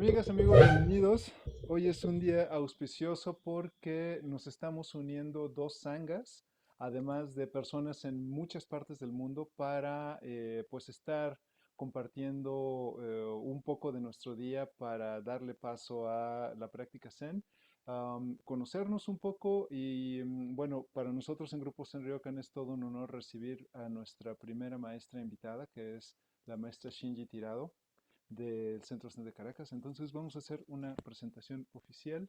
Amigas, amigos, bienvenidos. Hoy es un día auspicioso porque nos estamos uniendo dos sangas, además de personas en muchas partes del mundo para pues estar compartiendo un poco de nuestro día para darle paso a la práctica Zen, conocernos un poco y bueno, para nosotros en Grupo Zen Ryokan es todo un honor recibir a nuestra primera maestra invitada, que es la maestra Shinji Tirado del Centro Zen de Caracas. Entonces vamos a hacer una presentación oficial.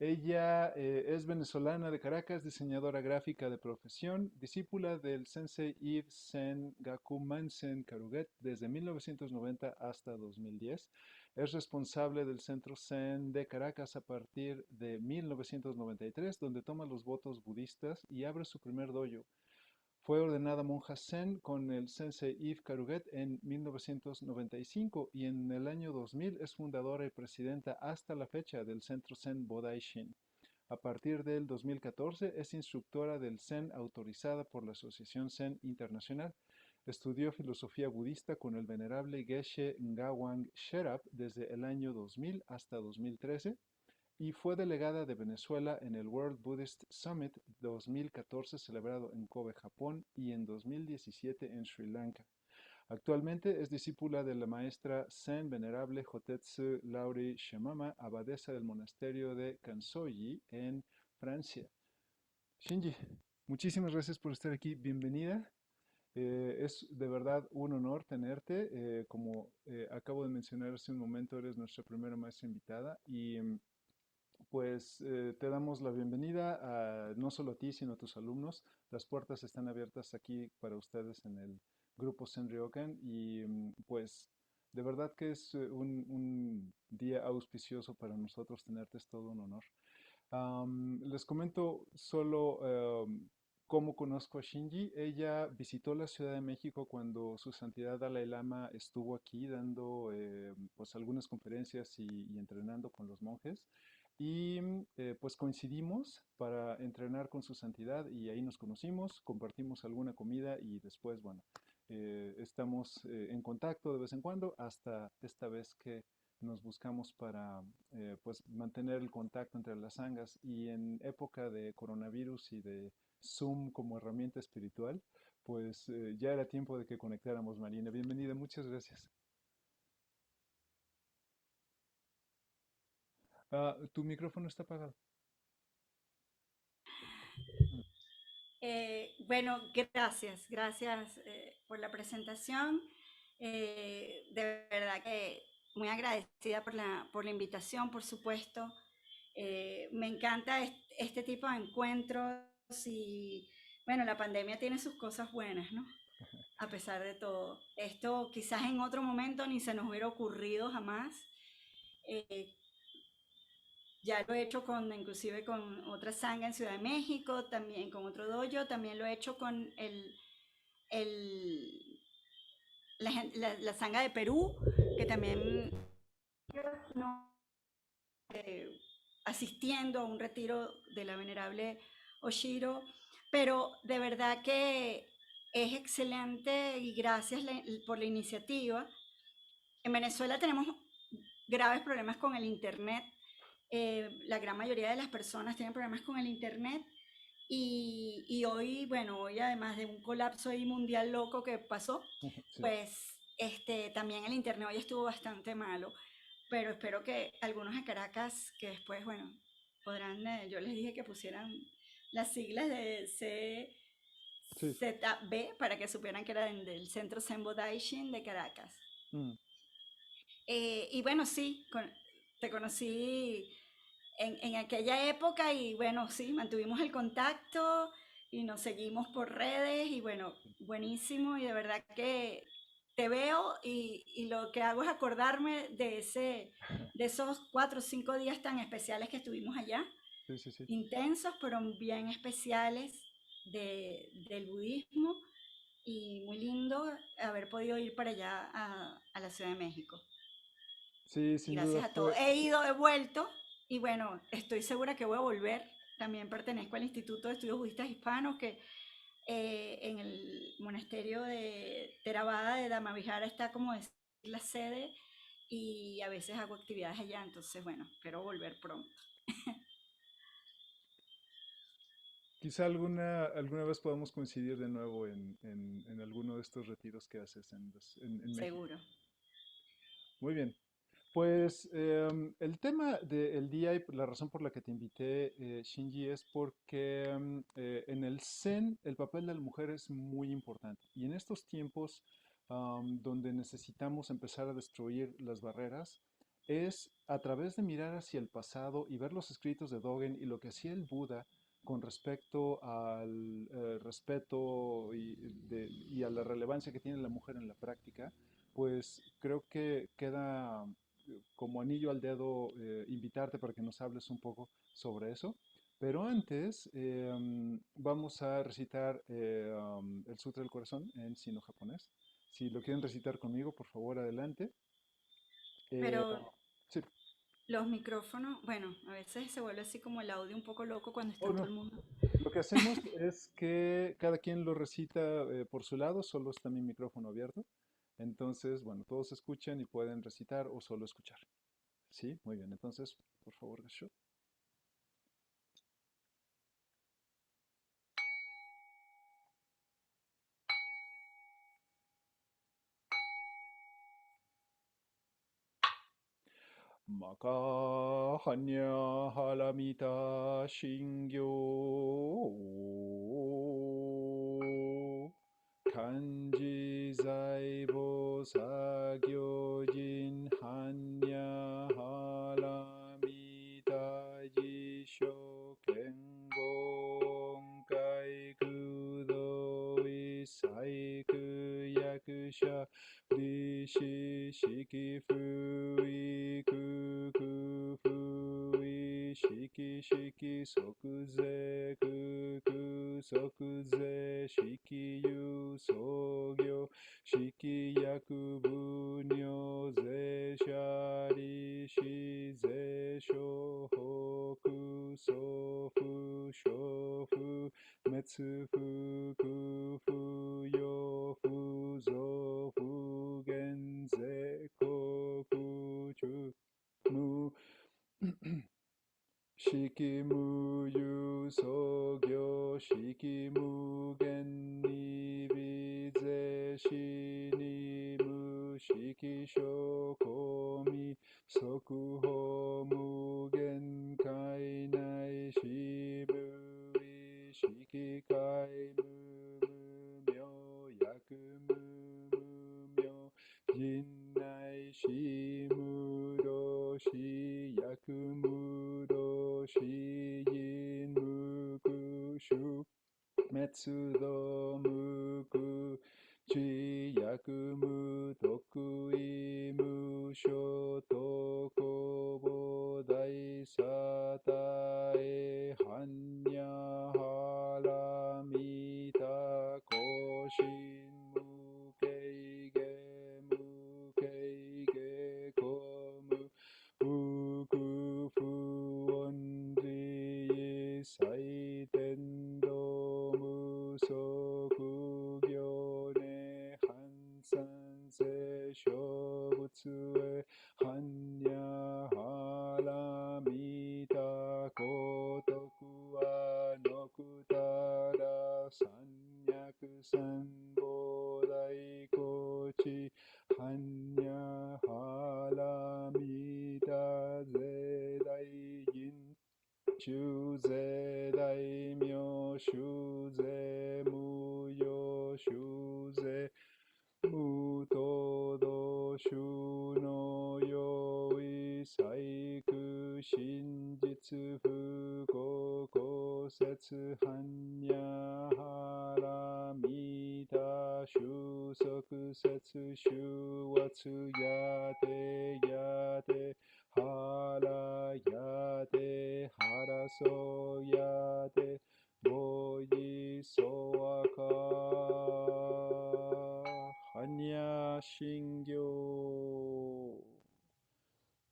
Ella es venezolana de Caracas, diseñadora gráfica de profesión, discípula del Sensei Yves Zen Gaku Mansen Karuget desde 1990 hasta 2010. Es responsable del Centro Zen de Caracas a partir de 1993, donde toma los votos budistas y abre su primer dojo. Fue ordenada monja Zen con el Sensei Yves Karuget en 1995 y en el año 2000 es fundadora y presidenta hasta la fecha del Centro Zen Bodai-shin. A partir del 2014 es instructora del Zen autorizada por la Asociación Zen Internacional. Estudió filosofía budista con el venerable Geshe Ngawang Sherab desde el año 2000 hasta 2013 y fue delegada de Venezuela en el World Buddhist Summit 2014 celebrado en Kobe, Japón, y en 2017 en Sri Lanka. Actualmente es discípula de la maestra Zen Venerable Jotetsu Lauri Shemama, abadesa del monasterio de Kansoji en Francia. Shinji, muchísimas gracias por estar aquí. Bienvenida. Es de verdad un honor tenerte. Como acabo de mencionar hace un momento, eres nuestra primera maestra invitada y pues te damos la bienvenida no solo a ti, sino a tus alumnos. Las puertas están abiertas aquí para ustedes en el grupo Senryokan y pues de verdad que es un día auspicioso para nosotros tenerte, es todo un honor. Les comento solo cómo conozco a Shinji. Ella visitó la Ciudad de México cuando su santidad Dalai Lama estuvo aquí dando pues algunas conferencias y entrenando con los monjes. Y pues coincidimos para entrenar con su santidad y ahí nos conocimos, compartimos alguna comida y después, bueno, estamos en contacto de vez en cuando hasta esta vez que nos buscamos para pues mantener el contacto entre las sangas y en época de coronavirus y de Zoom como herramienta espiritual, pues ya era tiempo de que conectáramos, Marina. Bienvenida, muchas gracias. Tu micrófono está apagado. Mm. Bueno, gracias por la presentación. De verdad que muy agradecida por la invitación, por supuesto. Me encanta este tipo de encuentros y bueno, la pandemia tiene sus cosas buenas, ¿no? A pesar de todo. Esto quizás en otro momento ni se nos hubiera ocurrido jamás. Eh, ya lo he hecho inclusive con otra sanga en Ciudad de México, también con otro dojo, también lo he hecho con el, la sanga de Perú, que también no, asistiendo a un retiro de la venerable Oshiro, pero de verdad que es excelente y gracias por la iniciativa. En Venezuela tenemos graves problemas con el Internet. La gran mayoría de las personas tienen problemas con el Internet y hoy, bueno, hoy además de un colapso ahí mundial loco que pasó, Sí. pues también el Internet hoy estuvo bastante malo, pero espero que algunos de Caracas, que después, bueno, podrán, yo les dije que pusieran las siglas de Sí. CZB para que supieran que era del Centro Sembo Daishin de Caracas. Mm. Y bueno, sí, te conocí en aquella época y bueno, sí, mantuvimos el contacto y nos seguimos por redes y bueno, buenísimo y de verdad que te veo y lo que hago es acordarme de esos 4 o 5 días tan especiales que estuvimos allá, Sí, sí, sí. intensos pero bien especiales del budismo y muy lindo haber podido ir para allá a la Ciudad de México. Sí, Y sin duda gracias a todo. fue. He ido, he vuelto y bueno, estoy segura que voy a volver. También pertenezco al Instituto de Estudios Budistas Hispanos que en el monasterio de Theravada de Damavihara está como decir la sede y a veces hago actividades allá, entonces bueno, espero volver pronto. Quizá alguna vez podamos coincidir de nuevo en alguno de estos retiros que haces en México. Seguro. Muy bien. Pues el tema del día y la razón por la que te invité, Shinji, es porque en el Zen el papel de la mujer es muy importante. Y en estos tiempos donde necesitamos empezar a destruir las barreras, es a través de mirar hacia el pasado y ver los escritos de Dogen y lo que hacía el Buda con respecto al respeto y a la relevancia que tiene la mujer en la práctica, pues creo que queda como anillo al dedo invitarte para que nos hables un poco sobre eso. Pero antes vamos a recitar el Sutra del Corazón en sino-japonés. Si lo quieren recitar conmigo, por favor, adelante. Eh, Pero sí. los micrófonos, bueno, a veces se vuelve así como el audio un poco loco cuando Oh, están todo no. el mundo. Lo que hacemos es que cada quien lo recita por su lado, solo está mi micrófono abierto. Entonces, bueno, todos escuchan y pueden recitar o solo escuchar. Sí, muy bien. Entonces, por favor, Gasho. Maka hanya halamita shingyo kanji zaibo sagyojin hanya halamita jisho kengon kai kudo isai yakusha Rishi shiki fui kuku fui shiki shiki sokuze kuku sokuze shiki yu sogyo shiki yaku bunyo ze shari shi ze shohoku sofu shofu metsu fuku fuyo fuzo fugenze koku chu mu shiki muyu sogyo shiki mugen nibize shini mu shiki shokomi sokuho mugen kai nai shimu shiki kai mu myo yaku mu myo jinnai shimudo shi yakumudo shi yin muku shu Metsudo muku chi yakumu tokui musho tokobo dai satae hanya haramita koshin mukeige komu fuku fuonri saitendo musoku gyone hansan se shobutsue hanya haramita kotoku wa nokutara sanyaku sanbodai kochi hanya haramita zedai yin Shuze daimyo shuze muyo shuze mutodo shuno yoi saiku shinjitsu fuko setsu hanya haramita shusoku setsu shuwatsu yate yate hara yate hara so yate boyi soaka hanya shingyo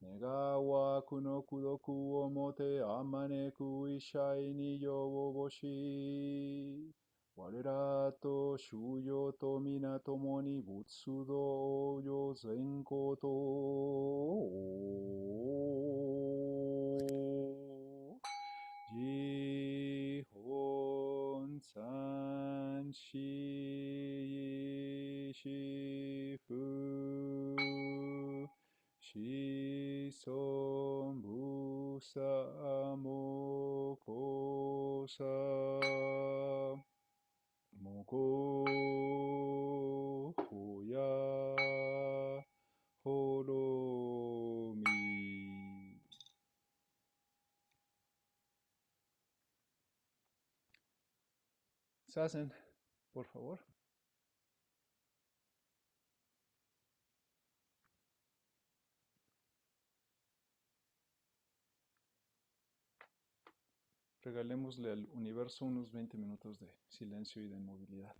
Negawa kuno kudoku o mote amane ku ishai ni yo wo boshi Warerato shuyo to minato ni butsudo yo zenkoto Jihon san shi shifu shison busa mokosa moko hoya horomi. Sasen, por favor. Regalémosle al universo unos 20 minutos de silencio y de inmovilidad.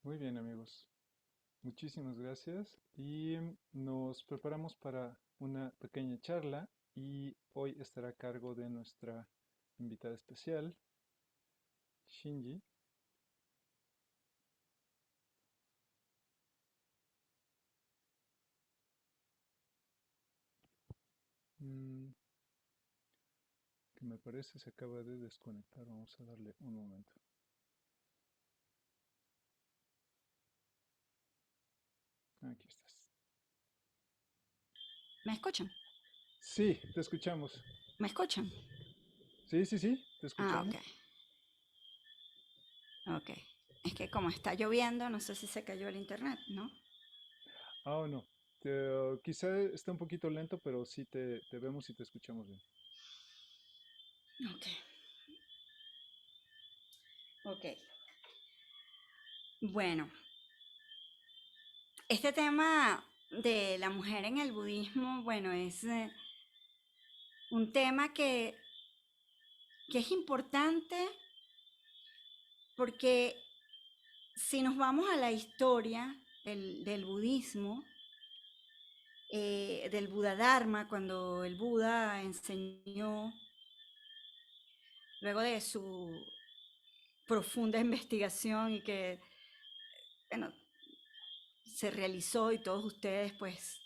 Muy bien, amigos. Muchísimas gracias y nos preparamos para una pequeña charla y hoy estará a cargo de nuestra invitada especial, Shinji. Mm, que me parece se acaba de desconectar. Vamos a darle un momento. Aquí estás. ¿Me escuchan? Sí, te escuchamos. ¿Me escuchan? Sí, sí, sí, te Ah, escuchamos. ok, ok. Es que como está lloviendo, no sé si se cayó el internet, ¿no? Ah, oh, no. Quizá está un poquito lento, pero sí te vemos y te escuchamos bien. Ok, ok. Bueno, este tema de la mujer en el budismo, bueno, es un tema que es importante porque si nos vamos a la historia del budismo, del Buda Dharma, cuando el Buda enseñó, luego de su profunda investigación y que, bueno, se realizó y todos ustedes pues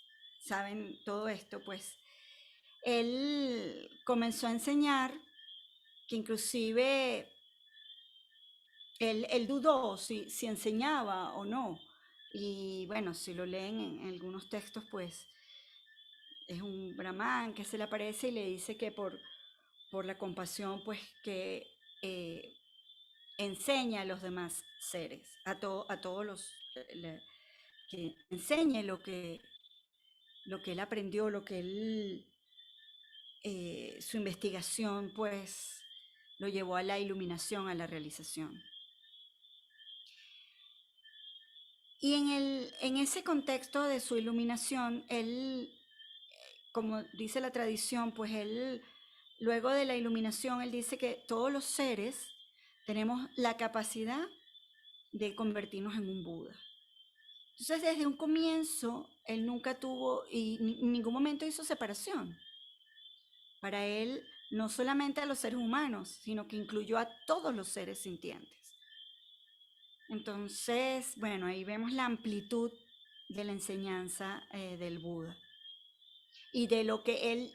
saben todo esto, pues él comenzó a enseñar que inclusive él dudó si enseñaba o no. Y bueno, si lo leen en algunos textos, pues es un brahman que se le aparece y le dice que por la compasión, pues que eh, enseña a los demás seres, a todos los, que enseñe lo que él aprendió, lo que él, su investigación, pues lo llevó a la iluminación, a la realización. Y en ese contexto de su iluminación, él, como dice la tradición, pues él, luego de la iluminación, él dice que todos los seres tenemos la capacidad de convertirnos en un Buda. Entonces, desde un comienzo, él nunca tuvo y en ningún momento hizo separación. Para él, no solamente a los seres humanos, sino que incluyó a todos los seres sintientes. Entonces, bueno, ahí vemos la amplitud de la enseñanza del Buda y de lo que él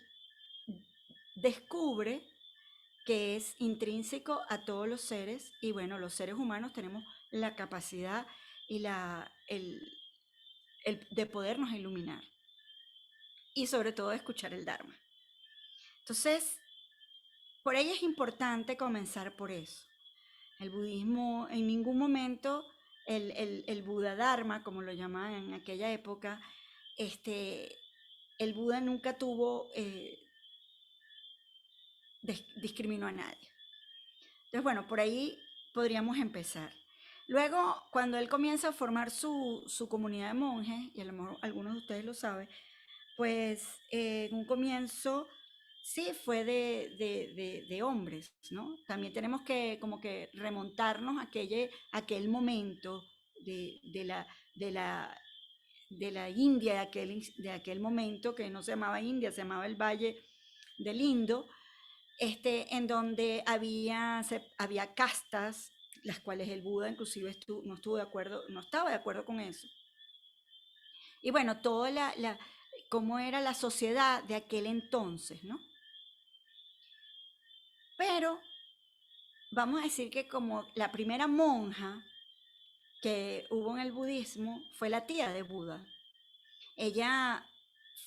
descubre que es intrínseco a todos los seres y bueno, los seres humanos tenemos la capacidad y el de podernos iluminar y sobre todo de escuchar el Dharma. Entonces, por ello es importante comenzar por eso. El budismo en ningún momento, el Buda Dharma, como lo llamaban en aquella época, este, el Buda nunca tuvo, discriminó a nadie. Entonces, bueno, por ahí podríamos empezar. Luego, cuando él comienza a formar su comunidad de monjes, y a lo mejor algunos de ustedes lo saben, pues en un comienzo sí fue de hombres, ¿no? También tenemos que como que remontarnos a aquel momento de de la, de la India, de aquel momento que no se llamaba India, se llamaba el Valle del Indo, en donde había castas, las cuales el Buda inclusive no estuvo de acuerdo, no estaba de acuerdo con eso. Y bueno, toda cómo era la sociedad de aquel entonces, ¿no? Pero vamos a decir que como la primera monja que hubo en el budismo fue la tía de Buda. Ella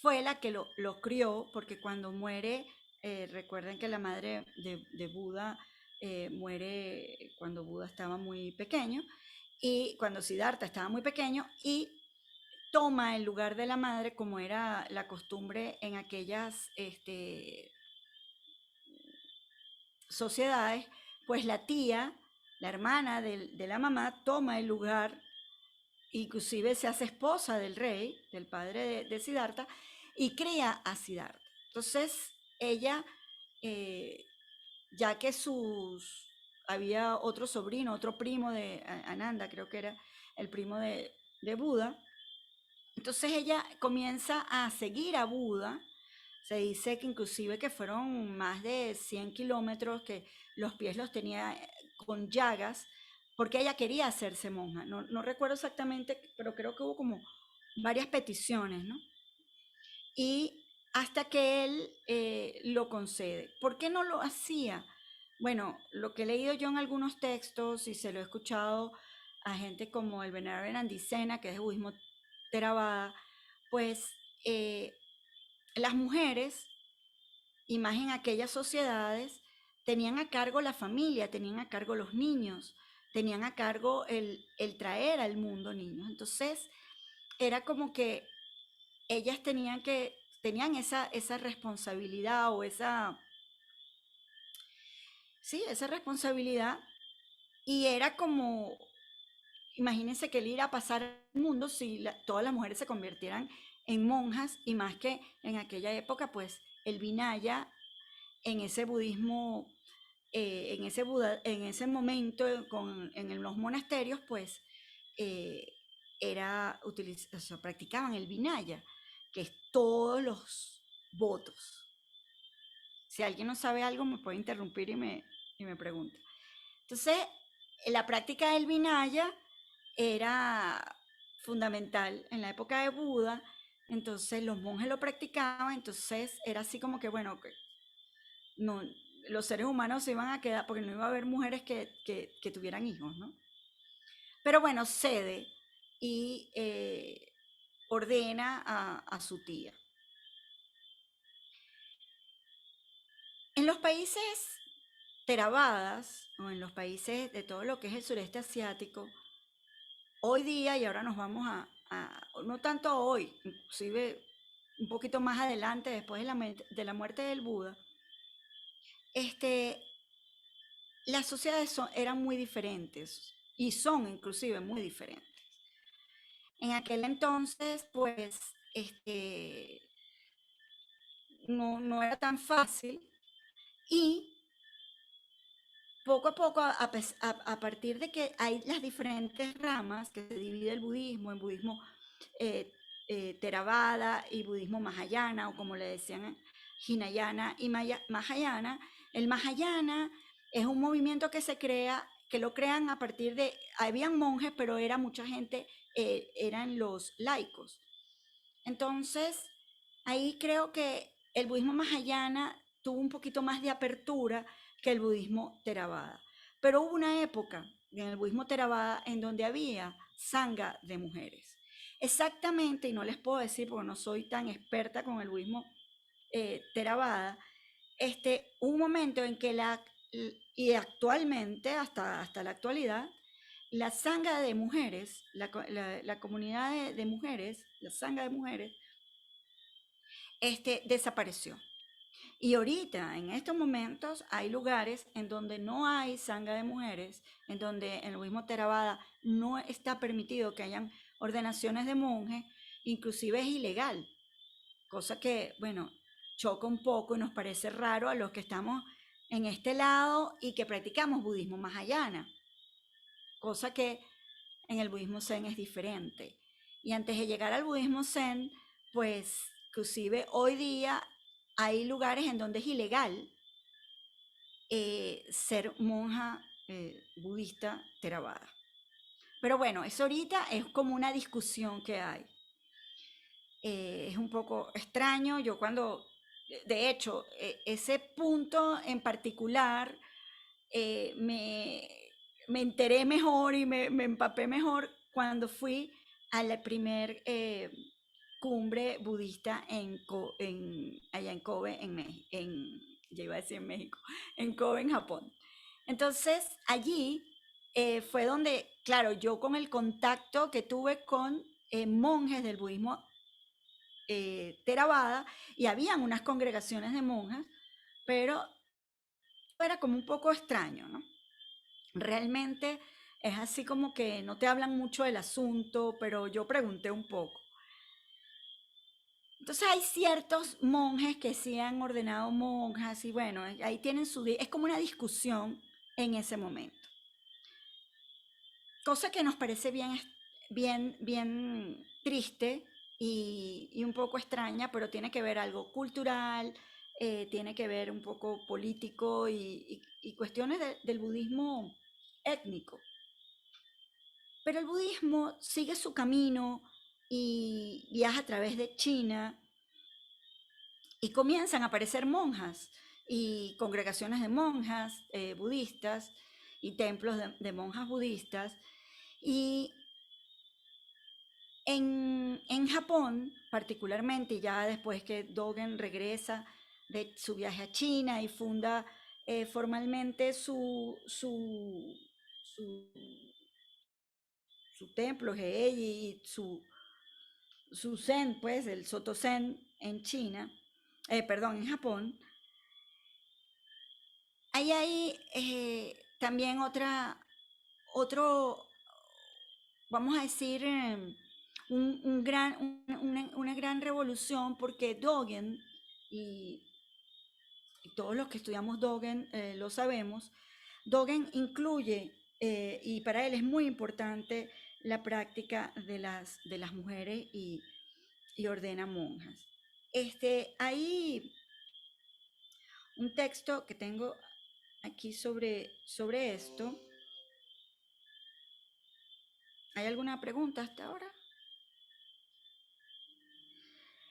fue la que lo crió porque cuando muere, recuerden que la madre de Buda muere cuando Buda estaba muy pequeño y cuando Siddhartha estaba muy pequeño y toma el lugar de la madre como era la costumbre en aquellas sociedades, pues la tía, la hermana de la mamá, toma el lugar, inclusive se hace esposa del rey, del padre de Siddhartha, y cría a Siddhartha. Entonces, ella, eh, ya que había otro sobrino, otro primo de Ananda, creo que era, el primo de Buda. Entonces ella comienza a seguir a Buda. Se dice que inclusive que fueron más de 100 kilómetros, que los pies los tenía con llagas, porque ella quería hacerse monja. No, no recuerdo exactamente, pero creo que hubo como varias peticiones, ¿no? Y hasta que él lo concede. ¿Por qué no lo hacía? Bueno, lo que he leído yo en algunos textos y se lo he escuchado a gente como el venerable Nandisena, que es de budismo Theravada, pues las mujeres, y más en aquellas sociedades, tenían a cargo la familia, tenían a cargo los niños, tenían a cargo el traer al mundo niños. Entonces, era como que ellas tenían esa responsabilidad o sí, esa responsabilidad, y era como, imagínense que él ir a pasar el mundo si todas las mujeres se convirtieran en monjas, y más que en aquella época, pues el Vinaya en ese budismo, en ese momento en los monasterios, pues eh, o sea, practicaban el Vinaya, que es todos los votos. Si alguien no sabe algo, me puede interrumpir y me pregunta. Entonces, la práctica del Vinaya era fundamental en la época de Buda. Entonces los monjes lo practicaban. Entonces era así como que, bueno, no, los seres humanos se iban a quedar, porque no iba a haber mujeres que tuvieran hijos, ¿no? Pero bueno, cede y ordena a su tía. En los países Theravadas, o en los países de todo lo que es el sureste asiático, hoy día, y ahora nos vamos no tanto hoy, inclusive un poquito más adelante, después de la muerte del Buda, este, las sociedades eran muy diferentes, y son inclusive muy diferentes. En aquel entonces, pues, no, no era tan fácil, y poco a poco, a partir de que hay las diferentes ramas que se divide el budismo, en budismo eh, Theravada y budismo Mahayana, o como le decían, Hinayana y Mahayana. El Mahayana es un movimiento que se crea, que lo crean a partir de, habían monjes, pero era mucha gente, eran los laicos. Entonces, ahí creo que el budismo Mahayana tuvo un poquito más de apertura que el budismo Theravada. Pero hubo una época en el budismo Theravada en donde había sangha de mujeres. Exactamente, y no les puedo decir porque no soy tan experta con el budismo Theravada, hubo un momento en que y actualmente, hasta la actualidad, la sangha de mujeres, la comunidad de mujeres, la sangha de mujeres, desapareció. Y ahorita, en estos momentos, hay lugares en donde no hay sangha de mujeres, en donde en el budismo Theravada no está permitido que hayan ordenaciones de monjes, inclusive es ilegal, cosa que, bueno, choca un poco y nos parece raro a los que estamos en este lado y que practicamos budismo mahayana, cosa que en el budismo zen es diferente. Y antes de llegar al budismo zen, pues inclusive hoy día hay lugares en donde es ilegal ser monja budista Theravada. Pero bueno, eso ahorita es como una discusión que hay. Es un poco extraño. Yo de hecho, ese punto en particular, me enteré mejor y me empapé mejor cuando fui a la primer cumbre budista allá en Kobe, ya iba a decir en México, en Kobe, en Japón. Entonces, allí fue donde, claro, yo con el contacto que tuve con monjes del budismo Theravada, y habían unas congregaciones de monjas, pero era como un poco extraño, ¿no? Realmente es así como que no te hablan mucho del asunto, pero yo pregunté un poco. Entonces hay ciertos monjes que sí han ordenado monjas, y bueno, ahí tienen es como una discusión en ese momento. Cosa que nos parece bien bien triste y un poco extraña, pero tiene que ver algo cultural, tiene que ver un poco político y cuestiones del budismo étnico. Pero el budismo sigue su camino y viaja a través de China y comienzan a aparecer monjas y congregaciones de monjas budistas y templos de monjas budistas. Y en Japón, particularmente, ya después que Dogen regresa de su viaje a China y funda formalmente su, su templo, Heiji, y su Zen, pues, el Soto Zen en China, perdón, en Japón, ahí hay también otro, vamos a decir, una gran revolución porque Dogen, y, y todos los que estudiamos Dogen lo sabemos, Dogen incluye, y para él es muy importante, la práctica de las mujeres y ordena monjas. Hay un texto que tengo aquí sobre esto. ¿Hay alguna pregunta hasta ahora?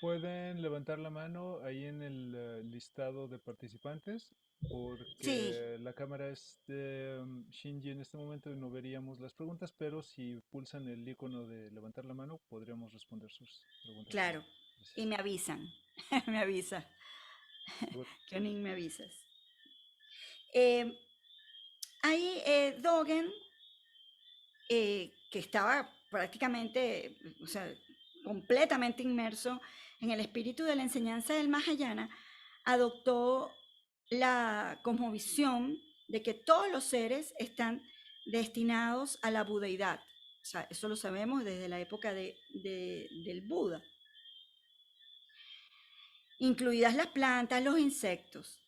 Pueden levantar la mano ahí en el listado de participantes, Sí, porque la cámara es de Shinji en este momento y no veríamos las preguntas, pero si pulsan el icono de levantar la mano, podríamos responder sus preguntas también. claro. Y Gracias. me avisan, me avisa, Seguro. Jonin, me avisas. Eh, Ahí Dogen, que estaba prácticamente, o sea, completamente inmerso en el espíritu de la enseñanza del Mahayana, adoptó la cosmovisión de que todos los seres están destinados a la budeidad. O sea, eso lo sabemos desde la época del Buda, incluidas las plantas, los insectos.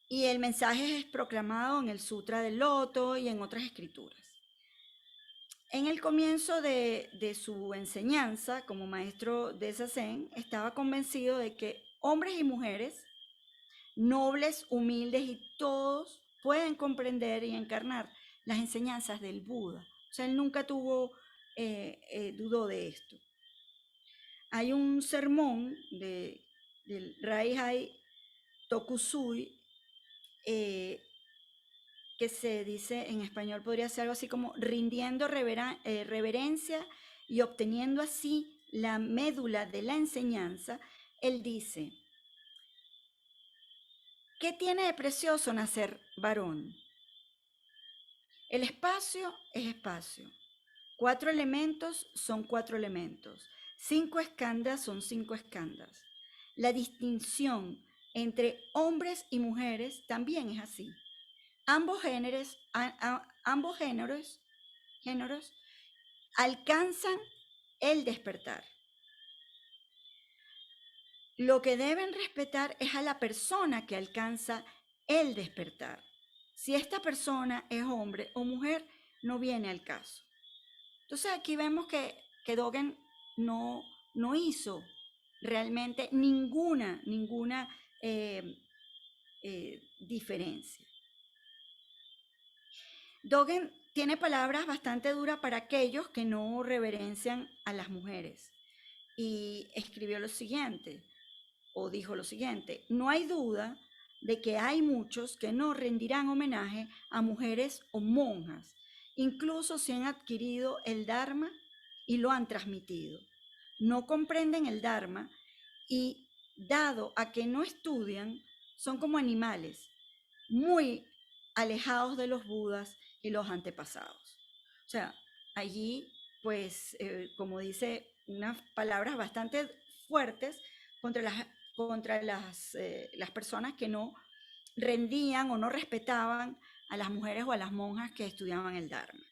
Y el mensaje es proclamado en el Sutra del Loto y en otras escrituras. En el comienzo de su enseñanza como maestro de Zazen, estaba convencido de que hombres y mujeres, nobles, humildes y todos pueden comprender y encarnar las enseñanzas del Buda. O sea, él nunca dudó de esto. Hay un sermón del Raihai Tokusui eh, que se dice en español, podría ser algo así como rindiendo reverencia y obteniendo así la médula de la enseñanza. Él dice, ¿qué tiene de precioso nacer varón? El espacio es espacio. 4 elementos son 4 elementos. 5 escandas son 5 escandas. La distinción entre hombres y mujeres también es así. Ambos géneros alcanzan el despertar. Lo que deben respetar es a la persona que alcanza el despertar. Si esta persona es hombre o mujer, no viene al caso. Entonces aquí vemos que Dogen no hizo realmente ninguna diferencia. Dogen tiene palabras bastante duras para aquellos que no reverencian a las mujeres y escribió lo siguiente, o dijo lo siguiente, no hay duda de que hay muchos que no rendirán homenaje a mujeres o monjas, incluso si han adquirido el Dharma y lo han transmitido. No comprenden el Dharma y, dado a que no estudian, son como animales, muy alejados de los Budas y los antepasados. O sea, allí, pues, como dice, unas palabras bastante fuertes contra las personas que no rendían o no respetaban a las mujeres o a las monjas que estudiaban el Dharma.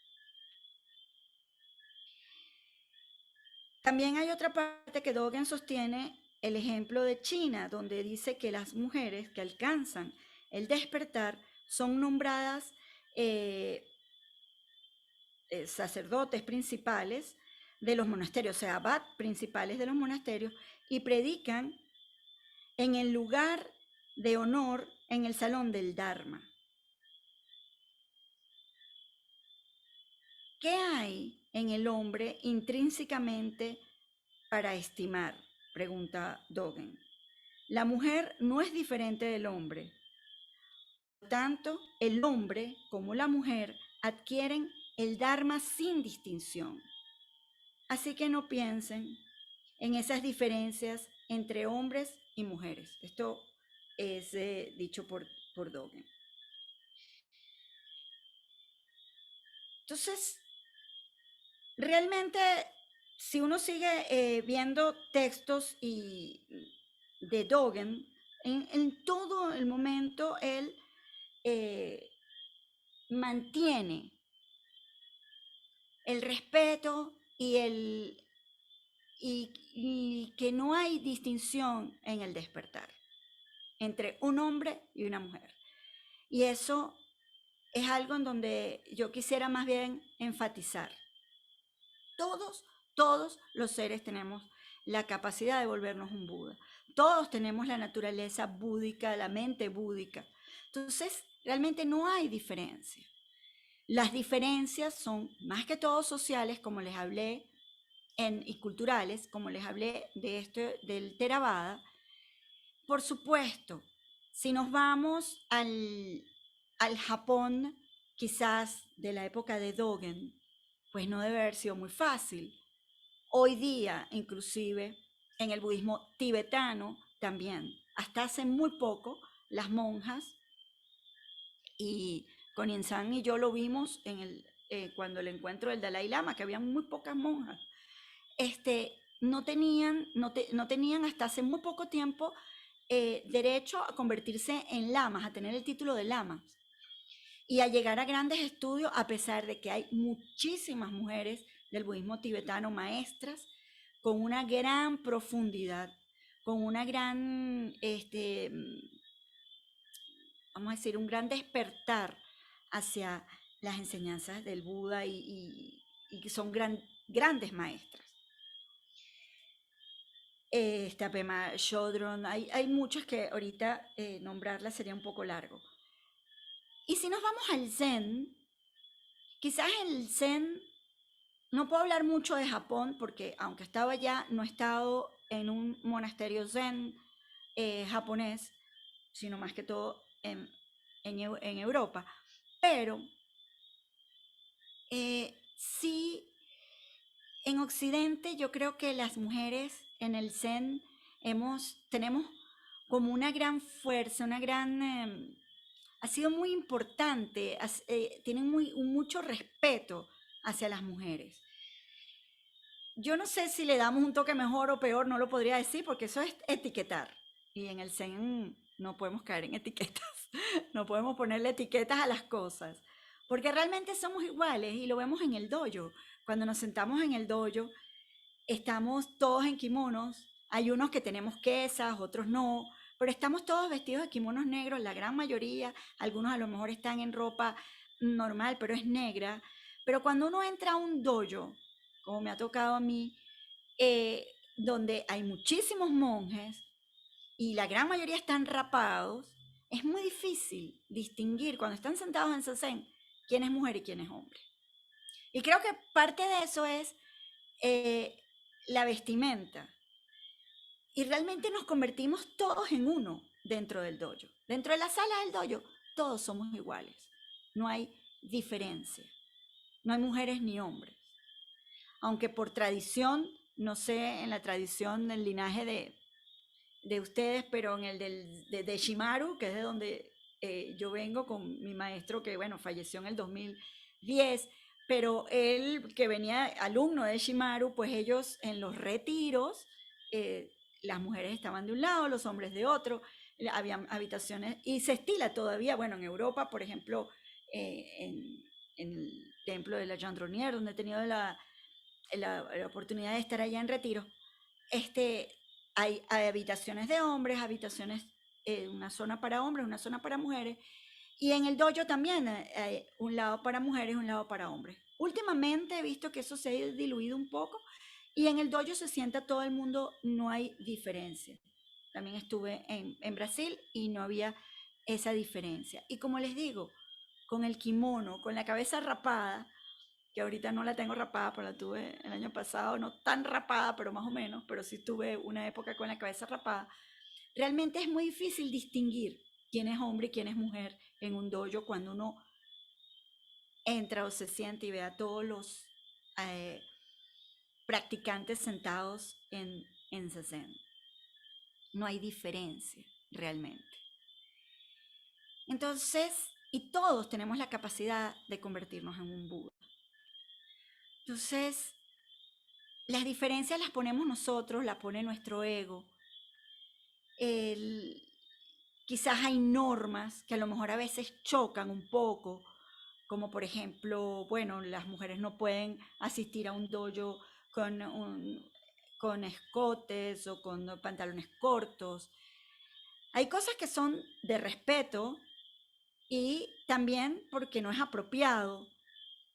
También hay otra parte que Dogen sostiene el ejemplo de China, donde dice que las mujeres que alcanzan el despertar son nombradas sacerdotes principales de los monasterios, o sea, abad principales de los monasterios, y predican en el lugar de honor en el salón del Dharma. ¿Qué hay en el hombre intrínsecamente para estimar? Pregunta Dogen. La mujer no es diferente del hombre. Por tanto, el hombre como la mujer adquieren el Dharma sin distinción. Así que no piensen en esas diferencias entre hombres y mujeres. Esto es dicho por Dogen. Entonces, realmente, si uno sigue viendo textos de Dogen, en todo el momento él mantiene el respeto y que no hay distinción en el despertar entre un hombre y una mujer. Y eso es algo en donde yo quisiera más bien enfatizar. Todos los seres tenemos la capacidad de volvernos un Buda. Todos tenemos la naturaleza búdica, la mente búdica. Entonces, realmente no hay diferencia. Las diferencias son más que todo sociales, como les hablé, y culturales, como les hablé del Theravada. Por supuesto, si nos vamos al Japón, quizás de la época de Dogen, pues no debe haber sido muy fácil. Hoy día, inclusive, en el budismo tibetano también, hasta hace muy poco, las monjas, y con Insan y yo lo vimos cuando el encuentro del Dalai Lama, que había muy pocas monjas, no tenían hasta hace muy poco tiempo derecho a convertirse en lamas, a tener el título de lamas y a llegar a grandes estudios, a pesar de que hay muchísimas mujeres del budismo tibetano maestras con una gran profundidad, con una gran, vamos a decir, un gran despertar hacia las enseñanzas del Buda y son grandes maestras. Pema Chodron, hay muchas que ahorita nombrarlas sería un poco largo. Y si nos vamos al Zen, quizás el Zen, no puedo hablar mucho de Japón porque aunque estaba allá, no he estado en un monasterio Zen japonés, sino más que todo en Europa. Pero sí, en Occidente yo creo que las mujeres en el Zen tenemos como una gran fuerza, ha sido muy importante, tienen mucho respeto hacia las mujeres. Yo no sé si le damos un toque mejor o peor, no lo podría decir, porque eso es etiquetar. Y en el Zen no podemos caer en etiquetas, no podemos ponerle etiquetas a las cosas, porque realmente somos iguales y lo vemos en el dojo. Cuando nos sentamos en el dojo, estamos todos en kimonos, hay unos que tenemos quesas, otros no, pero estamos todos vestidos de kimonos negros, la gran mayoría, algunos a lo mejor están en ropa normal, pero es negra. Pero cuando uno entra a un dojo, como me ha tocado a mí, donde hay muchísimos monjes y la gran mayoría están rapados, es muy difícil distinguir cuando están sentados en zazen quién es mujer y quién es hombre. Y creo que parte de eso es la vestimenta. Y realmente nos convertimos todos en uno dentro del dojo. Dentro de la sala del dojo, todos somos iguales. No hay diferencia. No hay mujeres ni hombres. Aunque por tradición, no sé, en la tradición del linaje de ustedes, pero en el de Shimaru, que es de donde yo vengo con mi maestro, que bueno, falleció en el 2010, pero él que venía alumno de Shimaru, pues ellos en los retiros, las mujeres estaban de un lado, los hombres de otro, había habitaciones, y se estila todavía, bueno, en Europa, por ejemplo, en el templo de la Gendronière, donde he tenido la oportunidad de estar allá en retiro, hay habitaciones de hombres, habitaciones, una zona para hombres, una zona para mujeres, Y en el dojo también hay un lado para mujeres y un lado para hombres. Últimamente he visto que eso se ha diluido un poco y en el dojo se sienta todo el mundo, no hay diferencia. También estuve en Brasil y no había esa diferencia. Y como les digo, con el kimono, con la cabeza rapada, que ahorita no la tengo rapada, pero la tuve el año pasado, no tan rapada, pero más o menos, pero sí tuve una época con la cabeza rapada, realmente es muy difícil distinguir quién es hombre y quién es mujer en un dojo cuando uno entra o se siente y ve a todos los eh, practicantes sentados en zazen. No hay diferencia realmente. Entonces, y todos tenemos la capacidad de convertirnos en un Buda. Entonces, las diferencias las ponemos nosotros, las pone nuestro ego. El, quizás hay normas que a lo mejor a veces chocan un poco, como por ejemplo, bueno, las mujeres no pueden asistir a un dojo con, con escotes o con pantalones cortos. Hay cosas que son de respeto y también porque no es apropiado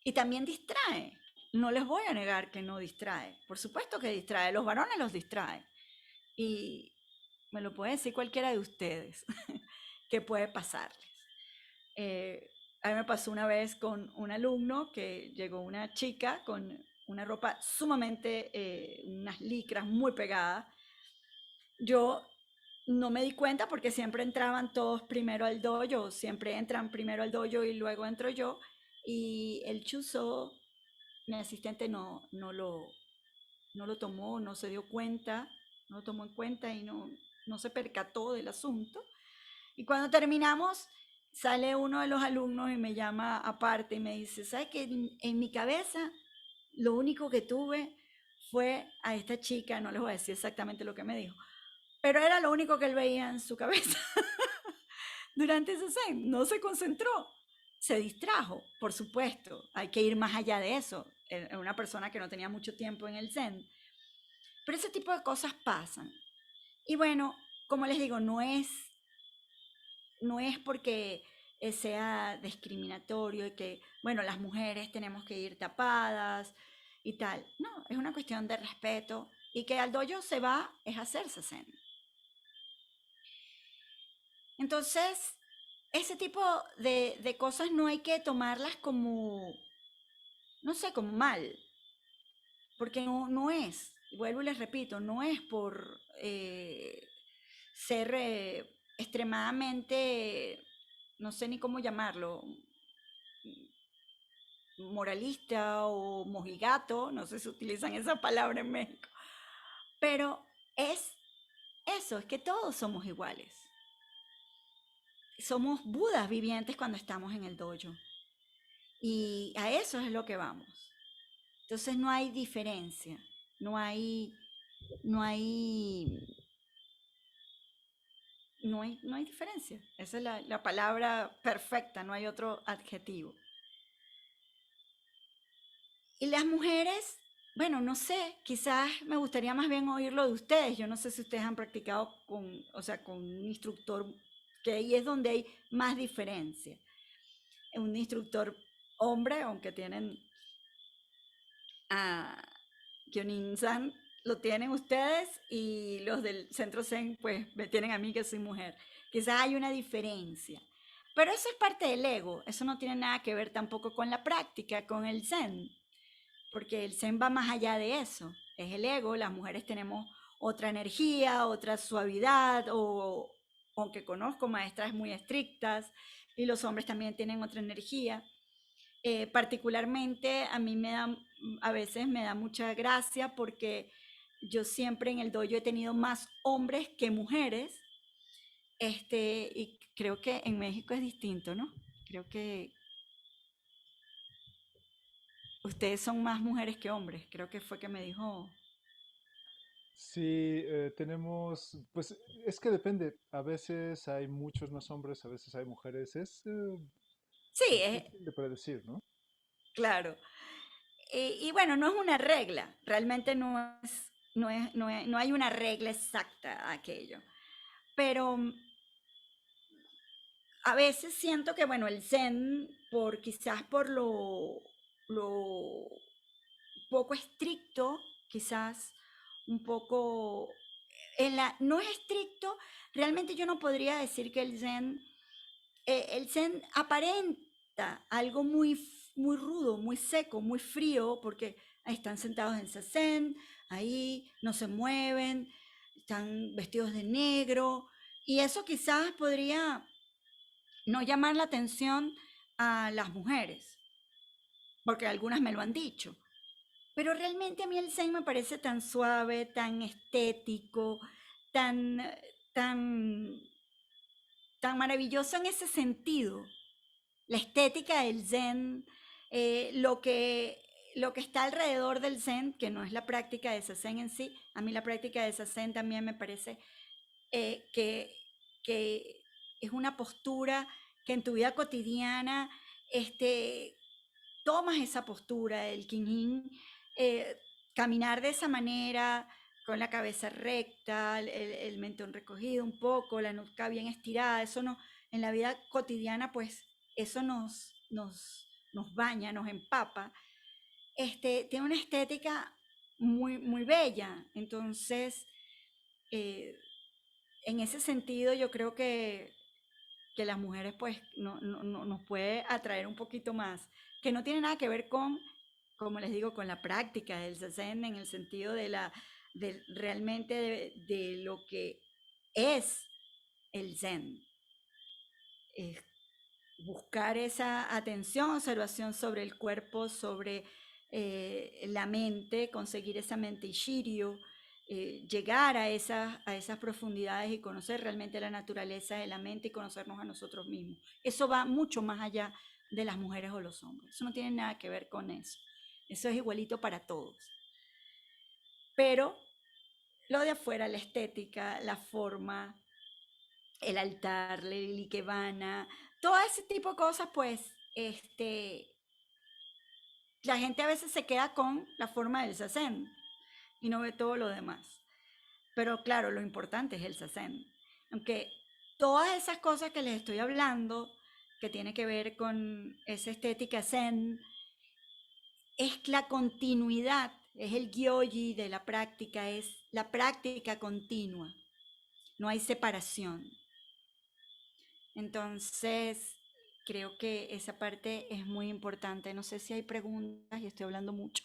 y también distrae. No les voy a negar que no distrae. Por supuesto que distrae. Los varones los distrae. Y me lo puede decir cualquiera de ustedes que puede pasarles. A mí me pasó una vez con un alumno que llegó una chica con una ropa sumamente, unas licras muy pegadas. Yo no me di cuenta porque siempre entraban todos primero al dojo, siempre entran primero al dojo y luego entro yo. Y el chuzo, mi asistente, no lo tomó, no se dio cuenta, no lo tomó en cuenta y no se percató del asunto. Y cuando terminamos, sale uno de los alumnos y me llama aparte y me dice, ¿sabes qué? En mi cabeza lo único que tuve fue a esta chica, no les voy a decir exactamente lo que me dijo, pero era lo único que él veía en su cabeza durante ese zen. No se concentró, se distrajo, por supuesto. Hay que ir más allá de eso. Era una persona que no tenía mucho tiempo en el zen. Pero ese tipo de cosas pasan. Y bueno, como les digo, no es porque sea discriminatorio y que, bueno, las mujeres tenemos que ir tapadas y tal. No, es una cuestión de respeto y que al dojo se va es hacerse zen. Entonces, ese tipo de cosas no hay que tomarlas como, no sé, como mal, porque no es, vuelvo y les repito, no es por ser extremadamente, no sé ni cómo llamarlo, moralista o mojigato, no sé si utilizan esa palabra en México, pero es eso, es que todos somos iguales. Somos budas vivientes cuando estamos en el dojo. Y a eso es lo que vamos. Entonces no hay diferencia, no hay, no hay, no hay diferencia. Esa es la palabra perfecta, no hay otro adjetivo. Y las mujeres, bueno, no sé, quizás me gustaría más bien oírlo de ustedes. Yo no sé si ustedes han practicado con, o sea, con un instructor, que ahí es donde hay más diferencia. Un instructor hombre, aunque tienen a Kyonin-san, lo tienen ustedes y los del centro Zen, pues me tienen a mí que soy mujer. Quizás hay una diferencia. Pero eso es parte del ego, eso no tiene nada que ver tampoco con la práctica, con el Zen, porque el Zen va más allá de eso. Es el ego, las mujeres tenemos otra energía, otra suavidad, o aunque conozco maestras muy estrictas, y los hombres también tienen otra energía. Particularmente a mí a veces me da mucha gracia porque yo siempre en el dojo he tenido más hombres que mujeres, y creo que en México es distinto, ¿no? Creo que ustedes son más mujeres que hombres, creo que fue que me dijo. Sí, tenemos, pues es que depende, a veces hay muchos más hombres, a veces hay mujeres, es Sí, difícil de predecir, ¿no? claro. Y bueno, no es una regla, realmente no hay una regla exacta a aquello, pero a veces siento que, bueno, el zen, quizás por lo poco estricto, quizás un poco, no es estricto, realmente yo no podría decir que el zen aparenta algo muy rudo, muy seco, muy frío, porque ahí están sentados en zazen, ahí no se mueven, están vestidos de negro, y eso quizás podría no llamar la atención a las mujeres, porque algunas me lo han dicho. Pero realmente a mí el Zen me parece tan suave, tan estético, tan, tan, tan maravilloso en ese sentido. La estética del Zen, eh, lo que, lo que está alrededor del Zen, que no es la práctica de Zazen en sí, a mí la práctica de Zazen también me parece que, que es una postura que en tu vida cotidiana este, tomas esa postura, el quinjín, eh, caminar de esa manera, con la cabeza recta, el mentón recogido un poco, la nuca bien estirada, eso no, en la vida cotidiana pues eso nos baña, nos empapa. Tiene una estética muy bella, entonces eh, en ese sentido yo creo que las mujeres pues nos puede atraer un poquito más, que no tiene nada que ver con, como les digo, con la práctica del zazen en el sentido de realmente de lo que es el zen. Es buscar esa atención, observación sobre el cuerpo, sobre la mente, conseguir esa mente Ishiryu, llegar a esas profundidades y conocer realmente la naturaleza de la mente y conocernos a nosotros mismos. Eso va mucho más allá de las mujeres o los hombres. Eso no tiene nada que ver con eso. Eso es igualito para todos. Pero lo de afuera, la estética, la forma, el altar, la ikebana, todo ese tipo de cosas, pues, la gente a veces se queda con la forma del zazen y no ve todo lo demás. Pero claro, lo importante es el zazen. Aunque todas esas cosas que les estoy hablando, que tiene que ver con esa estética zen, es la continuidad, es el gyoji de la práctica, es la práctica continua. No hay separación. Entonces, creo que esa parte es muy importante. No sé si hay preguntas y estoy hablando mucho.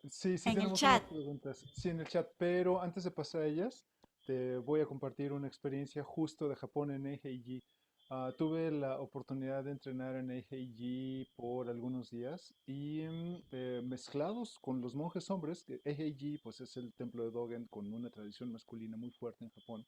Sí, sí En el tenemos chat. unas preguntas, sí, en el chat, pero antes de pasar a ellas, te voy a compartir una experiencia justo de Japón en Eiji. Tuve la oportunidad de entrenar en Eiji por algunos días y mezclados con los monjes hombres, que Eiji pues es el templo de Dogen con una tradición masculina muy fuerte en Japón.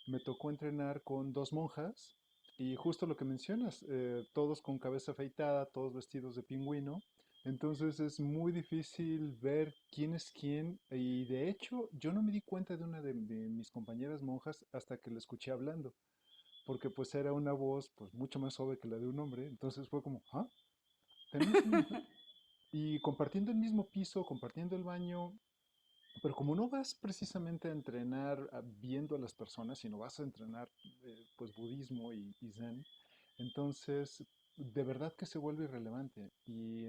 Me tocó entrenar con dos monjas y justo lo que mencionas, todos con cabeza afeitada, todos vestidos de pingüino. Entonces es muy difícil ver quién es quién y de hecho yo no me di cuenta de una de mis compañeras monjas hasta que la escuché hablando, porque pues era una voz pues mucho más suave que la de un hombre, entonces fue como, ah, tenemos una mujer y compartiendo el mismo piso, compartiendo el baño, pero como no vas precisamente a entrenar viendo a las personas, sino vas a entrenar pues budismo y zen, entonces de verdad que se vuelve irrelevante. Y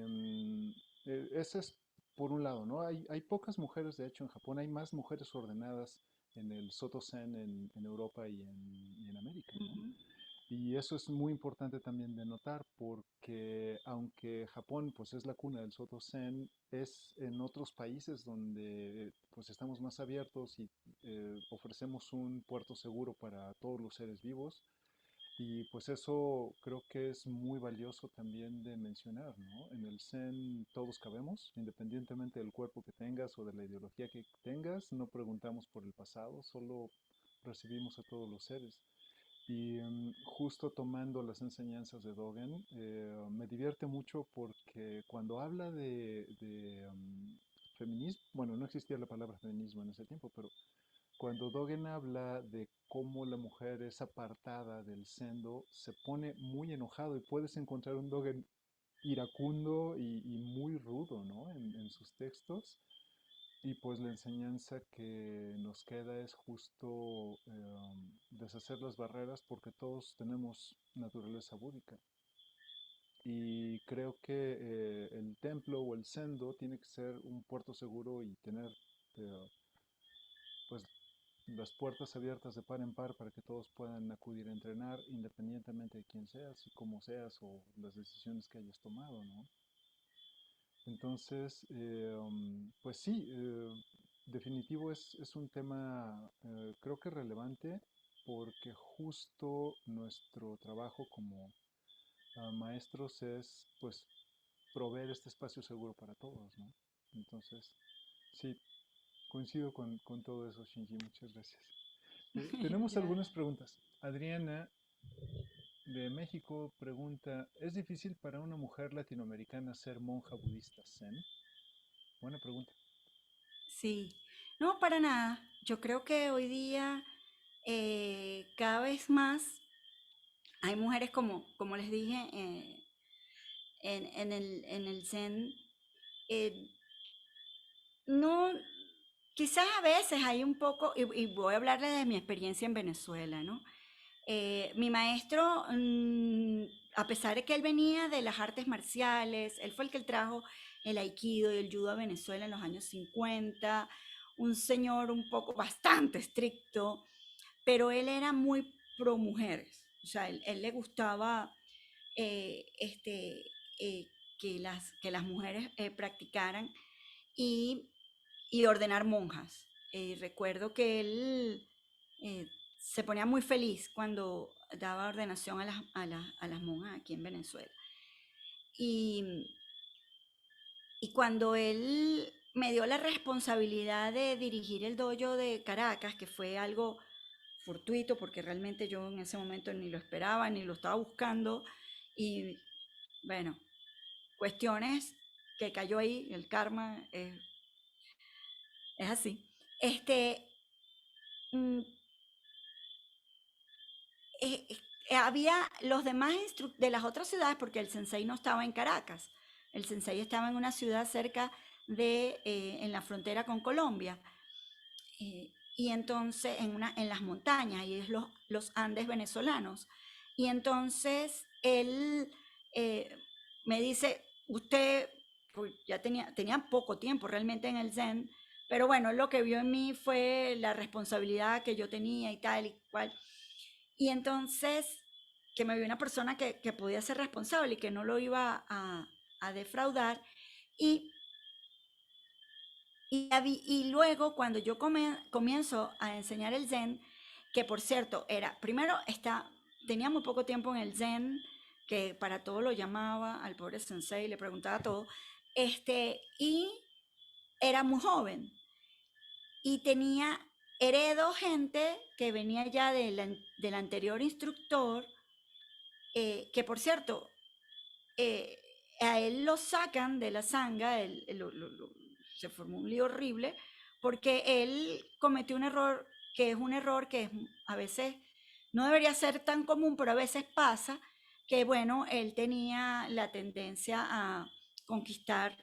ese es por un lado, ¿no? Hay pocas mujeres, de hecho en Japón hay más mujeres ordenadas en el Soto Zen en Europa y en América, ¿no? Ujú. Y eso es muy importante también de notar porque aunque Japón pues es la cuna del Soto Zen, es en otros países donde pues estamos más abiertos y ofrecemos un puerto seguro para todos los seres vivos y pues eso creo que es muy valioso también de mencionar, ¿no? En el Zen todos cabemos, independientemente del cuerpo que tengas o de la ideología que tengas, no preguntamos por el pasado, solo recibimos a todos los seres. Y justo tomando las enseñanzas de Dogen, me divierte mucho porque cuando habla de feminismo, bueno, no existía la palabra feminismo en ese tiempo, pero cuando Dogen habla de cómo la mujer es apartada del sendo, se pone muy enojado y puedes encontrar un Dogen iracundo y muy rudo, ¿no? En sus textos. Y pues la enseñanza que nos queda es justo deshacer las barreras porque todos tenemos naturaleza búdica. Y creo que el templo o el sendo tiene que ser un puerto seguro y tener eh, pues las puertas abiertas de par en par para que todos puedan acudir a entrenar independientemente de quién seas y cómo seas o las decisiones que hayas tomado, ¿no? Entonces, pues sí, definitivo es un tema creo que relevante porque justo nuestro trabajo como maestros es pues proveer este espacio seguro para todos, ¿no? Entonces, sí, coincido con todo eso, Shinji, muchas gracias. Tenemos algunas Gracias. preguntas. Adriana de México pregunta, ¿es difícil para una mujer latinoamericana ser monja budista zen? Buena pregunta. Sí, no, para nada. Yo creo que hoy día cada vez más hay mujeres como les dije en el Zen. eh, no, quizás a veces hay un poco, y voy a hablarle de mi experiencia en Venezuela, ¿no? Mi maestro, a pesar de que él venía de las artes marciales, él fue el que trajo el aikido y el judo a Venezuela en los años 50, un señor un poco bastante estricto, pero él era muy pro mujeres, o sea, él le gustaba eh, este, eh, que las mujeres practicaran y, y ordenar monjas. Recuerdo que él eh, se ponía muy feliz cuando daba ordenación a las monjas aquí en Venezuela. Y, y cuando él me dio la responsabilidad de dirigir el dojo de Caracas, que fue algo fortuito, porque realmente yo en ese momento ni lo esperaba, ni lo estaba buscando, y bueno, cuestiones que cayó ahí, el karma es así. Este, mm, eh, había los demás de las otras ciudades, porque el sensei no estaba en Caracas, el sensei estaba en una ciudad cerca en la frontera con Colombia, y entonces en las montañas, y es los Andes venezolanos. Y entonces él me dice, usted, pues ya tenía poco tiempo realmente en el Zen, pero bueno, lo que vio en mí fue la responsabilidad que yo tenía y tal y cual. Y entonces, que me vio una persona que podía ser responsable y que no lo iba a defraudar. Y, y luego, cuando yo comienzo a enseñar el Zen, que por cierto, primero tenía muy poco tiempo en el Zen, que para todo lo llamaba al pobre sensei, le preguntaba todo, y era muy joven. Y heredo gente que venía ya del anterior instructor, que por cierto, eh, a él lo sacan de la sanga, se formó un lío horrible, porque él cometió un error que es un error que a veces no debería ser tan común, pero a veces pasa, que bueno, él tenía la tendencia a conquistar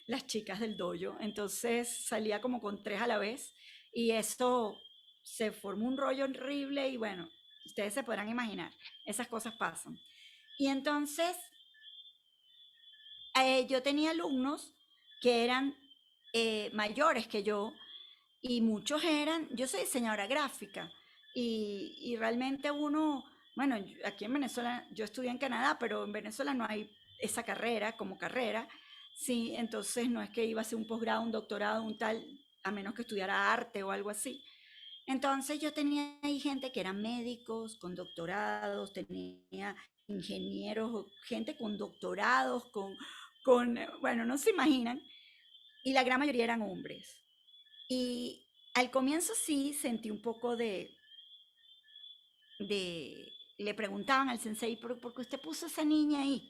las chicas del dojo, entonces salía como con tres a la vez y esto se formó un rollo horrible y bueno, ustedes se podrán imaginar, esas cosas pasan. Y entonces yo tenía alumnos que eran mayores que yo y muchos yo soy diseñadora gráfica y realmente uno, bueno, aquí en Venezuela, yo estudié en Canadá, pero en Venezuela no hay esa carrera como carrera, sí, entonces no es que iba a hacer un posgrado, un doctorado, un tal, a menos que estudiara arte o algo así. Entonces yo tenía ahí gente que eran médicos con doctorados, tenía ingenieros, gente con doctorados, bueno, no se imaginan, y la gran mayoría eran hombres. Y al comienzo sí sentí un poco le preguntaban al sensei, ¿por qué usted puso a esa niña ahí?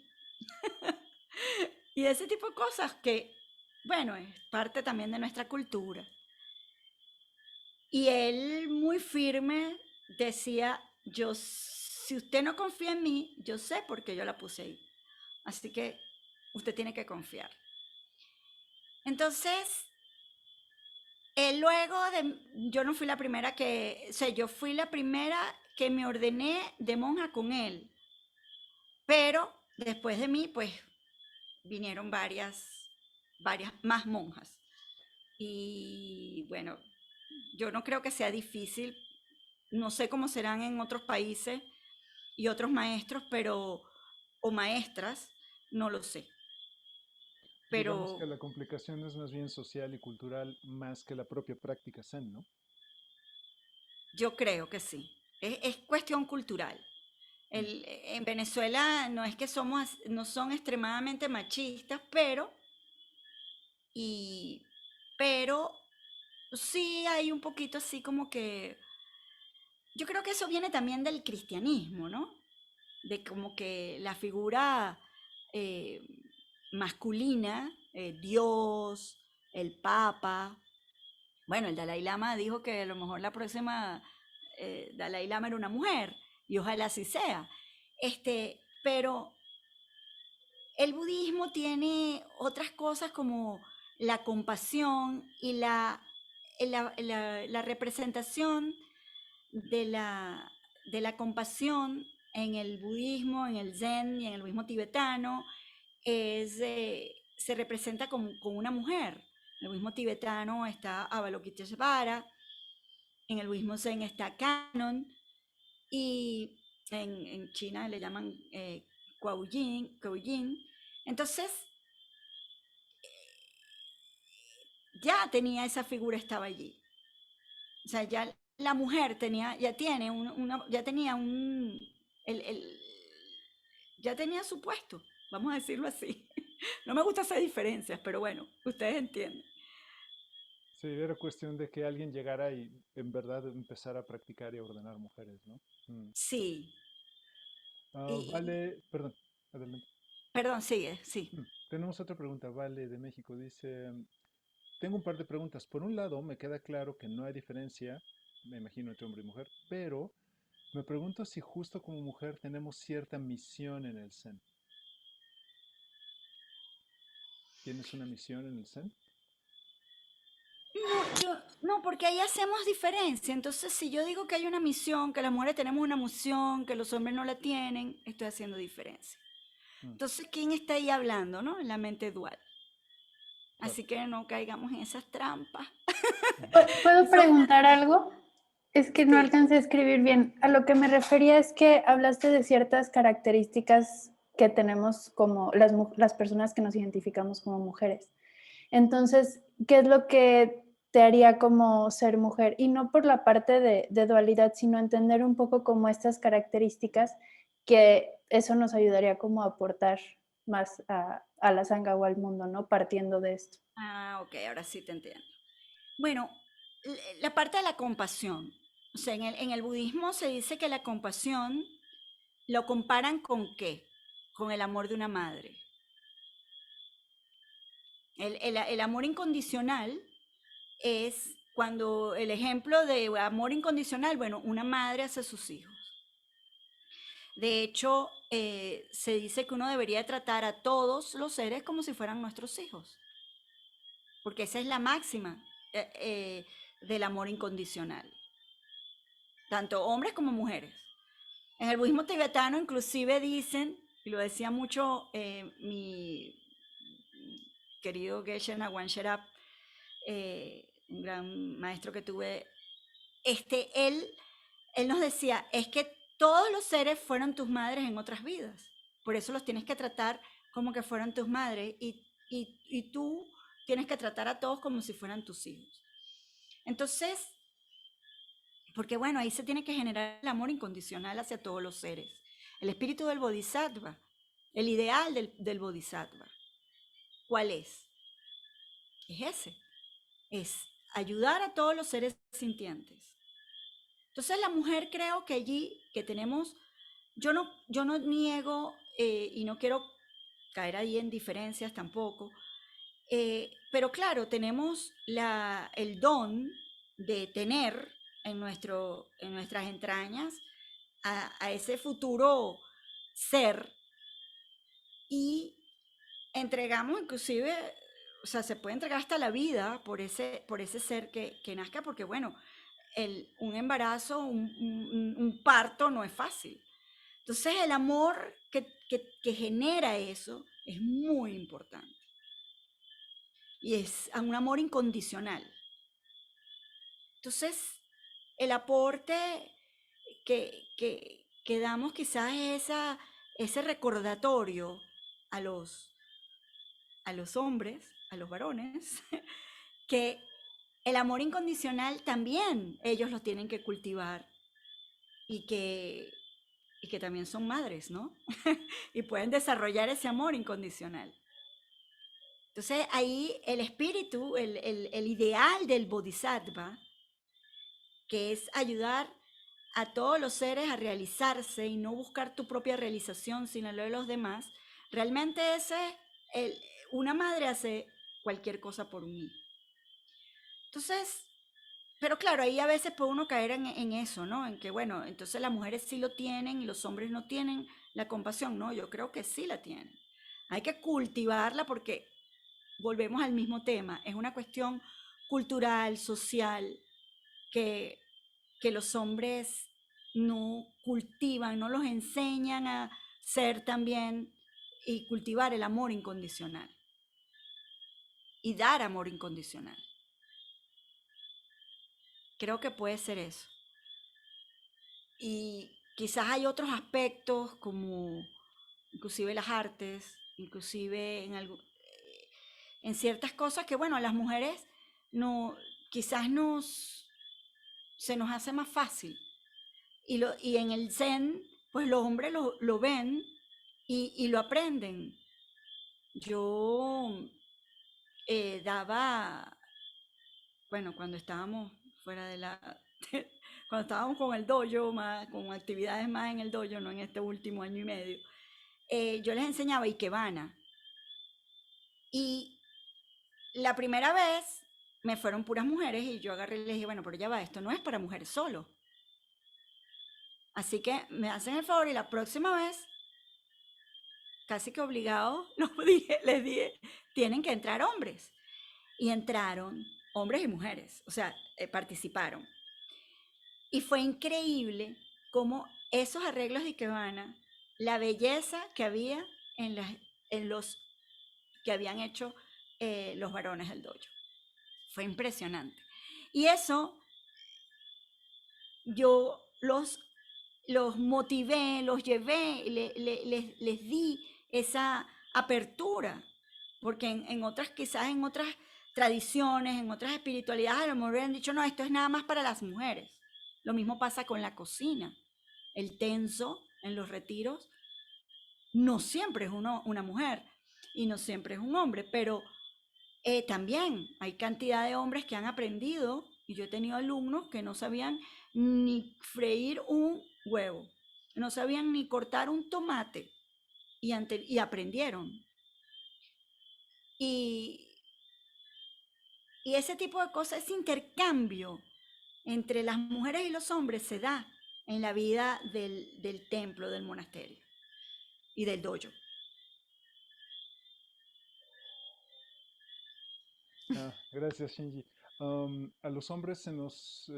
Y ese tipo de cosas que, bueno, es parte también de nuestra cultura. Y él muy firme decía, si usted no confía en mí, yo sé por qué yo la puse ahí. Así que usted tiene que confiar. Entonces, Luego de, yo no fui la primera que, o sea, yo fui la primera que me ordené de monja con él, pero después de mí, pues vinieron varias más monjas. Y bueno, yo no creo que sea difícil, no sé cómo serán en otros países y otros maestros, pero, o maestras, no lo sé. Digamos que Pero la complicación es más bien social y cultural más que la propia práctica zen, ¿no? yo creo que sí. Es cuestión cultural. Mm. En Venezuela no es que somos, no son extremadamente machistas, y, pero sí hay un poquito así como que, yo creo que eso viene también del cristianismo, ¿no? De como que la figura eh, masculina, Dios, el Papa, bueno, el Dalai Lama dijo que a lo mejor la próxima Dalai Lama era una mujer, y ojalá así sea. Pero el budismo tiene otras cosas como la compasión y la representación de la compasión en el budismo, en el zen y en el budismo tibetano se representa con una mujer. En el budismo tibetano está Avalokiteshvara, en el budismo zen está Canon y en China le llaman Kuo-yin. Entonces ya tenía esa figura, estaba allí. O sea, ya la mujer tenía, ya tiene ya tenía ya tenía su puesto, vamos a decirlo así. No me gustan esas diferencias, pero bueno, ustedes entienden. Sí, era cuestión de que alguien llegara y en verdad empezara a practicar y a ordenar mujeres, ¿no? Mm. Sí, Vale, perdón, adelante. perdón, sigue, sí. Tenemos otra pregunta, Vale, de México. Dice, tengo un par de preguntas. Por un lado, me queda claro que no hay diferencia, me imagino, entre hombre y mujer, pero me pregunto si justo como mujer tenemos cierta misión en el Zen. ¿Tienes una misión en el Zen? No, porque ahí hacemos diferencia. Entonces, si yo digo que hay una misión, que las mujeres tenemos una misión, que los hombres no la tienen, estoy haciendo diferencia. Mm, Entonces, ¿quién está ahí hablando, no? La mente dual. claro. Así que no caigamos en esas trampas. ¿Puedo Son, preguntar algo? Es que no sí, alcancé a escribir bien. A lo que me refería es que hablaste de ciertas características que tenemos como las personas que nos identificamos como mujeres. Entonces, ¿qué es lo que te haría como ser mujer? Y no por la parte de dualidad, sino entender un poco como estas características que eso nos ayudaría como a aportar más a la sangha o al mundo, ¿no? Partiendo de esto. ok, ahora sí te entiendo. Bueno, la parte de la compasión. O sea, en el budismo se dice que la compasión lo comparan con qué? Con el amor de una madre. El amor incondicional es cuando el ejemplo de amor incondicional, bueno, una madre hacia sus hijos. De hecho, se dice que uno debería tratar a todos los seres como si fueran nuestros hijos, porque esa es la máxima del amor incondicional, tanto hombres como mujeres. En el budismo tibetano inclusive dicen, y lo decía mucho mi querido Geshe Nagual Sherab, un gran maestro que tuve, él nos decía, es que todos los seres fueron tus madres en otras vidas, por eso los tienes que tratar como que fueran tus madres y tú tienes que tratar a todos como si fueran tus hijos. Entonces, porque bueno, ahí se tiene que generar el amor incondicional hacia todos los seres. El espíritu del bodhisattva, el ideal del bodhisattva. ¿Cuál es? Es ese. Es ayudar a todos los seres sintientes. Entonces la mujer creo que allí que tenemos, yo no niego y no quiero caer ahí en diferencias tampoco, pero claro, tenemos el don de tener en nuestras entrañas a ese futuro ser y entregamos inclusive o sea, se puede entregar hasta la vida por ese ser que nazca, porque bueno, un embarazo, un parto no es fácil. Entonces el amor que genera eso es muy importante. Y es un amor incondicional. Entonces, el aporte que damos quizás es ese recordatorio a a los hombres, a los varones, que el amor incondicional también ellos lo tienen que cultivar y y que también son madres, ¿no? Y pueden desarrollar ese amor incondicional. Entonces ahí el espíritu, el ideal del bodhisattva, que es ayudar a todos los seres a realizarse y no buscar tu propia realización sino lo de los demás, realmente una madre hace cualquier cosa por un hijo. Entonces, pero claro, ahí a veces puede uno caer en eso, ¿no? En que, bueno, entonces las mujeres sí lo tienen y los hombres no tienen la compasión. No, yo creo que sí la tienen. Hay que cultivarla porque volvemos al mismo tema. Es una cuestión cultural, social, que, que los hombres no cultivan, no los enseñan a ser también y cultivar el amor incondicional y dar amor incondicional. Creo que puede ser eso. Y quizás hay otros aspectos como inclusive las artes, inclusive en ciertas cosas que, bueno, a las mujeres no, quizás se nos hace más fácil. Y en el Zen, pues los hombres lo ven y lo aprenden. Yo daba, bueno, cuando estábamos fuera de cuando estábamos con el dojo, más, con actividades más en el dojo, no en este último año y medio, yo les enseñaba Ikebana. Y la primera vez me fueron puras mujeres y yo agarré y les dije, bueno, pero ya va, esto no es para mujeres solo. Así que me hacen el favor y la próxima vez, casi que obligado, les dije, tienen que entrar hombres. Y entraron hombres y mujeres, o sea, participaron. Y fue increíble cómo esos arreglos de Ikebana, la belleza que había en los que habían hecho los varones del dojo. Fue impresionante. Y eso yo los motivé, los llevé, les di esa apertura, porque en otras, quizás en otras tradiciones, en otras espiritualidades, a lo mejor hubieran dicho, no, esto es nada más para las mujeres. Lo mismo pasa con la cocina. El tenso en los retiros no siempre es una mujer y no siempre es un hombre, pero también hay cantidad de hombres que han aprendido, y yo he tenido alumnos que no sabían ni freír un huevo, no sabían ni cortar un tomate, y aprendieron. Y, y ese tipo de cosas, ese intercambio entre las mujeres y los hombres se da en la vida del templo, del monasterio y del dojo. Gracias, Shinji. A los hombres se nos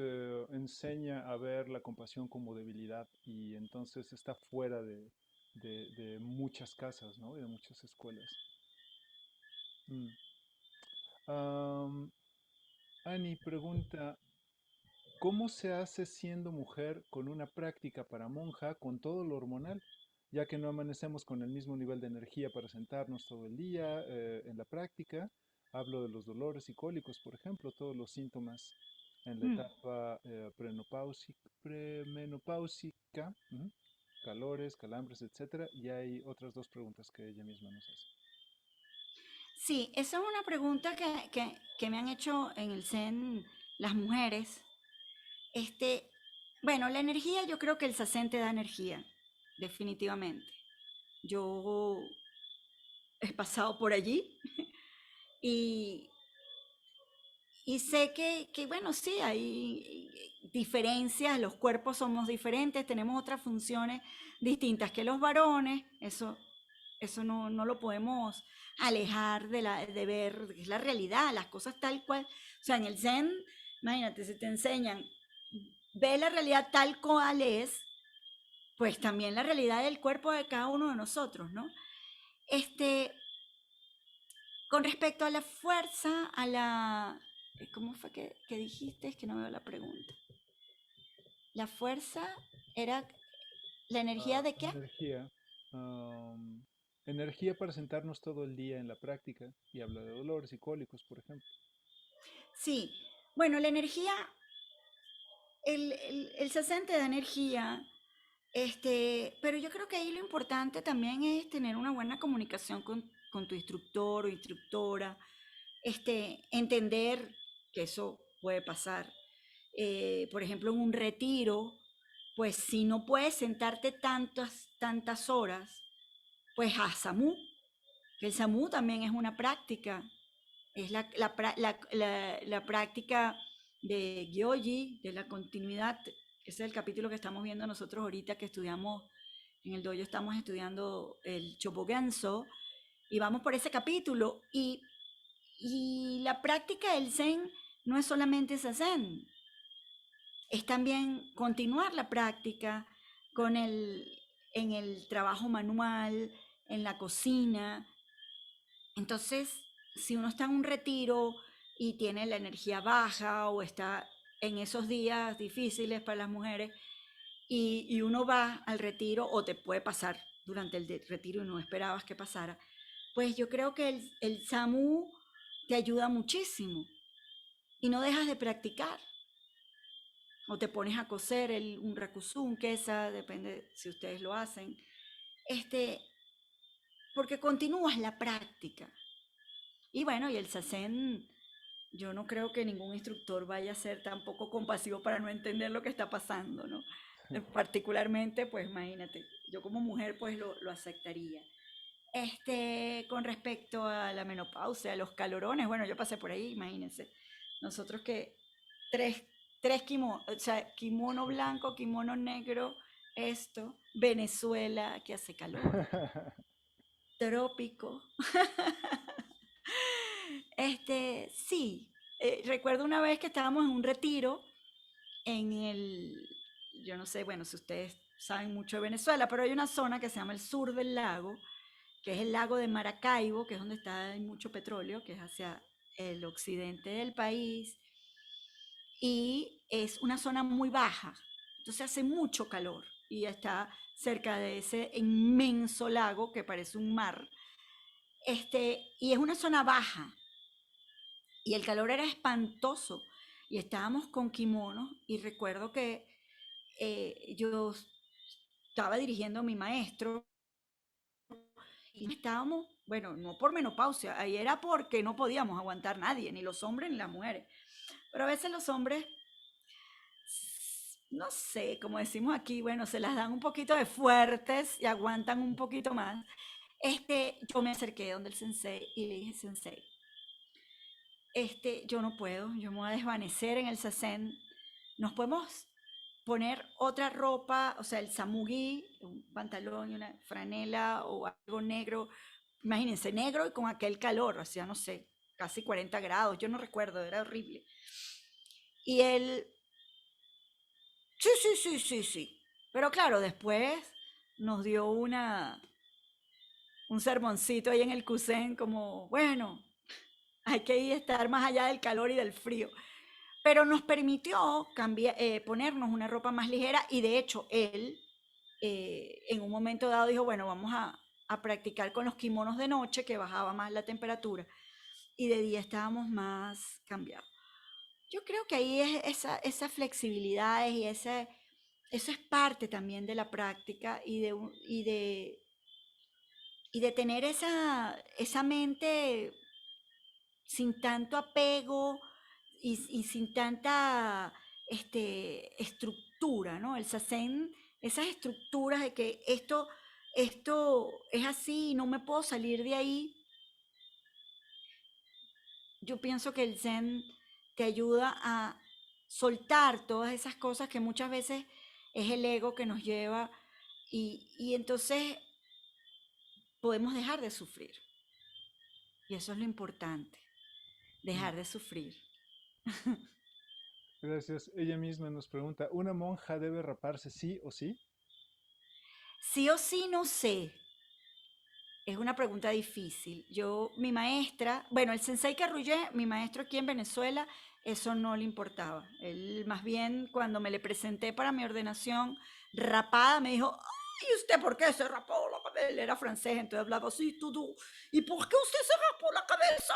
enseña a ver la compasión como debilidad y entonces está fuera de muchas casas, ¿no? Y de muchas escuelas. Mm. Am, Ani pregunta, ¿cómo se hace siendo mujer con una práctica para monja con todo lo hormonal? Ya que no amanecemos con el mismo nivel de energía para sentarnos todo el día en la práctica. Hablo de los dolores y cólicos, por ejemplo, todos los síntomas en la Mm. etapa premenopáusica, calores, calambres, etcétera. Y hay otras dos preguntas que ella misma nos hace. Sí, esa es una pregunta que me han hecho en el Zen las mujeres. Este, bueno, la energía, yo creo que el sasen te da energía, definitivamente. Yo he pasado por allí y, y sé bueno, sí, hay diferencias, los cuerpos somos diferentes, tenemos otras funciones distintas que los varones, eso Eso no lo podemos alejar de ver, es la realidad, las cosas tal cual. O sea, en el Zen, imagínate, si te enseñan, ve la realidad tal cual es, pues también la realidad del cuerpo de cada uno de nosotros, ¿no? Este, con respecto a la fuerza, a la... ¿Cómo fue que dijiste? Es que no veo la pregunta. La fuerza era la energía de qué? Energía. am, Energía para sentarnos todo el día en la práctica y habla de dolores y cólicos, por ejemplo. Sí, bueno, la energía, el sazen te da energía, pero yo creo que ahí lo importante también es tener una buena comunicación con tu instructor o instructora, entender que eso puede pasar. Por ejemplo, en un retiro, pues si no puedes sentarte tantas horas, pues haz samú, que el samú también es una práctica, es la práctica de Gyoji, de la continuidad. Ese es el capítulo que estamos viendo nosotros ahorita que estudiamos en el dojo, estamos estudiando el Chobogenzo y vamos por ese capítulo. Y la práctica del Zen no es solamente Zazen, es también continuar la práctica con en el trabajo manual, en la cocina. Entonces, si uno está en un retiro y tiene la energía baja o está en esos días difíciles para las mujeres y uno va al retiro o te puede pasar durante el retiro y no esperabas que pasara, pues yo creo que el SAMU te ayuda muchísimo y no dejas de practicar. O te pones a coser un rakusum, quesa, depende si ustedes lo hacen, este, porque continúas la práctica. Y bueno, y el sasen, yo no creo que ningún instructor vaya a ser tampoco compasivo para no entender lo que está pasando, ¿no? Particularmente, pues imagínate, yo como mujer pues lo aceptaría. Con respecto a la menopausia, a los calorones, bueno, yo pasé por ahí, imagínense. Nosotros que tres, tres kimonos, o sea, kimono blanco, kimono negro, esto, Venezuela, que hace calor, trópico. Sí, recuerdo una vez que estábamos en un retiro en yo no sé, bueno, si ustedes saben mucho de Venezuela, pero hay una zona que se llama el sur del lago, que es el lago de Maracaibo, que es donde está hay mucho petróleo, que es hacia el occidente del país, y es una zona muy baja, entonces hace mucho calor y está cerca de ese inmenso lago que parece un mar, y es una zona baja, y el calor era espantoso, y estábamos con kimonos, y recuerdo que yo estaba dirigiendo a mi maestro, y estábamos, bueno, no por menopausia, ahí era porque no podíamos aguantar nadie, ni los hombres ni las mujeres. Pero a veces los hombres, no sé, como decimos aquí, bueno, se las dan un poquito de fuertes y aguantan un poquito más. Yo me acerqué donde el sensei y le dije, sensei, yo no puedo, yo me voy a desvanecer en el sasen. Nos podemos poner otra ropa, o sea, el samugi, un pantalón y una franela o algo negro, imagínense, negro y con aquel calor, o sea, no sé, casi 40 grados, yo no recuerdo, era horrible. Y él, sí, sí, sí, sí, sí. Pero claro, después nos dio un sermoncito ahí en el Cusen como, bueno, hay que ir a estar más allá del calor y del frío. Pero nos permitió ponernos una ropa más ligera y de hecho él en un momento dado dijo, bueno, vamos a practicar con los kimonos de noche, que bajaba más la temperatura, y de día estábamos más cambiados. Yo creo que ahí es esa flexibilidad y eso es parte también de la práctica y de tener esa mente sin tanto apego y sin tanta estructura, ¿no? El sasen, esas estructuras de que esto es así y no me puedo salir de ahí. Yo pienso que el zen te ayuda a soltar todas esas cosas que muchas veces es el ego que nos lleva y entonces podemos dejar de sufrir. Y eso es lo importante, Mm, dejar de sufrir. Gracias. Ella misma nos pregunta, ¿una monja debe raparse sí o sí? Sí o sí, no sé. Es una pregunta difícil. Mi maestra, bueno, el sensei Carruyé, mi maestro aquí en Venezuela, eso no le importaba. Él más bien cuando me le presenté para mi ordenación rapada, me dijo, ay, ¿usted por qué se rapó la cabeza? Él era francés, entonces hablaba así, tú. ¿Y por qué usted se rapó la cabeza?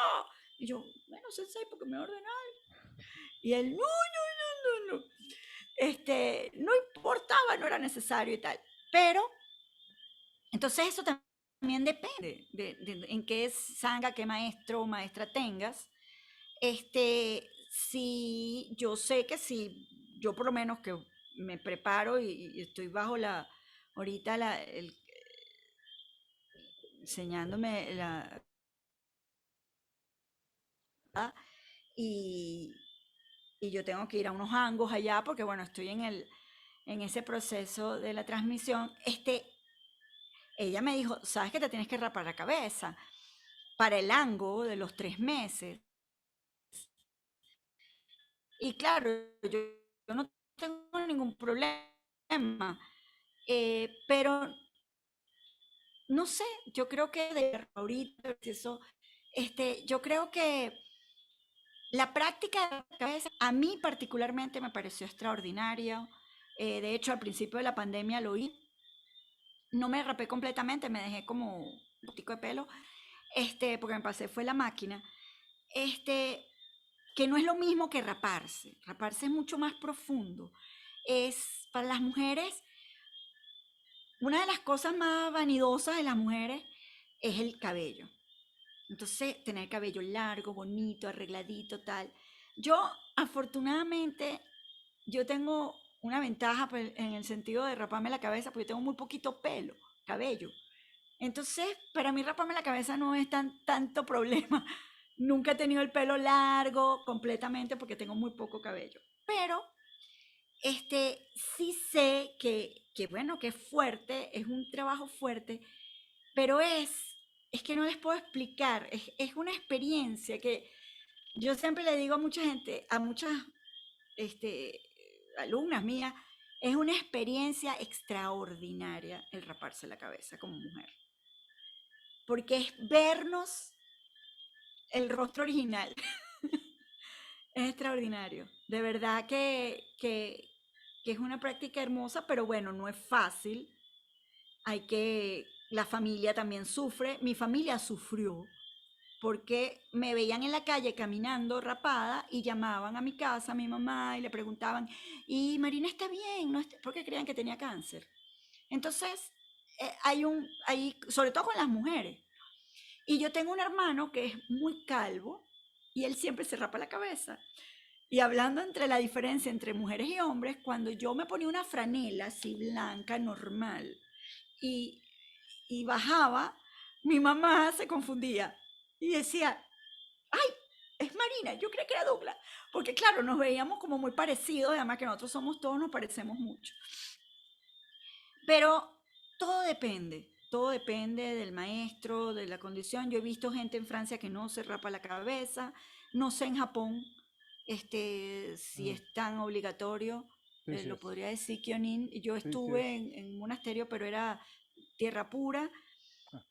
Y yo, bueno, sensei, porque me ordenaron. Y él, no. No importaba, no era necesario y tal. Pero entonces eso también depende de en qué sanga, qué maestro o maestra tengas. Si yo sé que si yo por lo menos que me preparo y estoy bajo ahorita enseñándome y, y yo tengo que ir a unos hangos allá porque bueno, estoy en ese proceso de la transmisión. Ella me dijo, sabes que te tienes que rapar la cabeza para el hango de los 3 meses. Y claro, yo no tengo ningún problema, pero no sé, yo creo que de ahorita, yo creo que la práctica de la cabeza a mí particularmente me pareció extraordinaria. De hecho, al principio de la pandemia lo hice. No me rapé completamente, me dejé como un poquito de pelo, porque me pasé fue la máquina. Este, que no es lo mismo que raparse. Raparse es mucho más profundo. Es para las mujeres, una de las cosas más vanidosas de las mujeres es el cabello. Entonces, tener cabello largo, bonito, arregladito, tal. Yo, afortunadamente, yo tengo una ventaja pues, en el sentido de raparme la cabeza, porque yo tengo muy poquito pelo, cabello. Entonces, para mí raparme la cabeza no es tanto problema. Nunca he tenido el pelo largo completamente porque tengo muy poco cabello. Pero sí sé bueno, que es fuerte, es un trabajo fuerte, pero es que no les puedo explicar, es una experiencia que yo siempre le digo a mucha gente, a muchas este, alumnas mías, es una experiencia extraordinaria el raparse la cabeza como mujer, porque es vernos el rostro original. Es extraordinario. De verdad que es una práctica hermosa, pero bueno, no es fácil. La familia también sufre. Mi familia sufrió porque me veían en la calle caminando rapada y llamaban a mi casa, a mi mamá, y le preguntaban, ¿y Marina está bien? ¿No está? Porque creían que tenía cáncer. Entonces, sobre todo con las mujeres. Y yo tengo un hermano que es muy calvo y él siempre se rapa la cabeza. Y hablando entre la diferencia entre mujeres y hombres, cuando yo me ponía una franela así blanca, normal, y, y bajaba, mi mamá se confundía y decía, ay, es Marina, yo creí que era Douglas, porque claro, nos veíamos como muy parecidos, además que nosotros somos todos, nos parecemos mucho. Pero todo depende del maestro, de la condición. Yo he visto gente en Francia que no se rapa la cabeza, no sé en Japón si Mm, es tan obligatorio, sí, sí lo es. podría decir Kionin. Yo Sí, sí estuve es. en un monasterio, pero era tierra pura. Ah,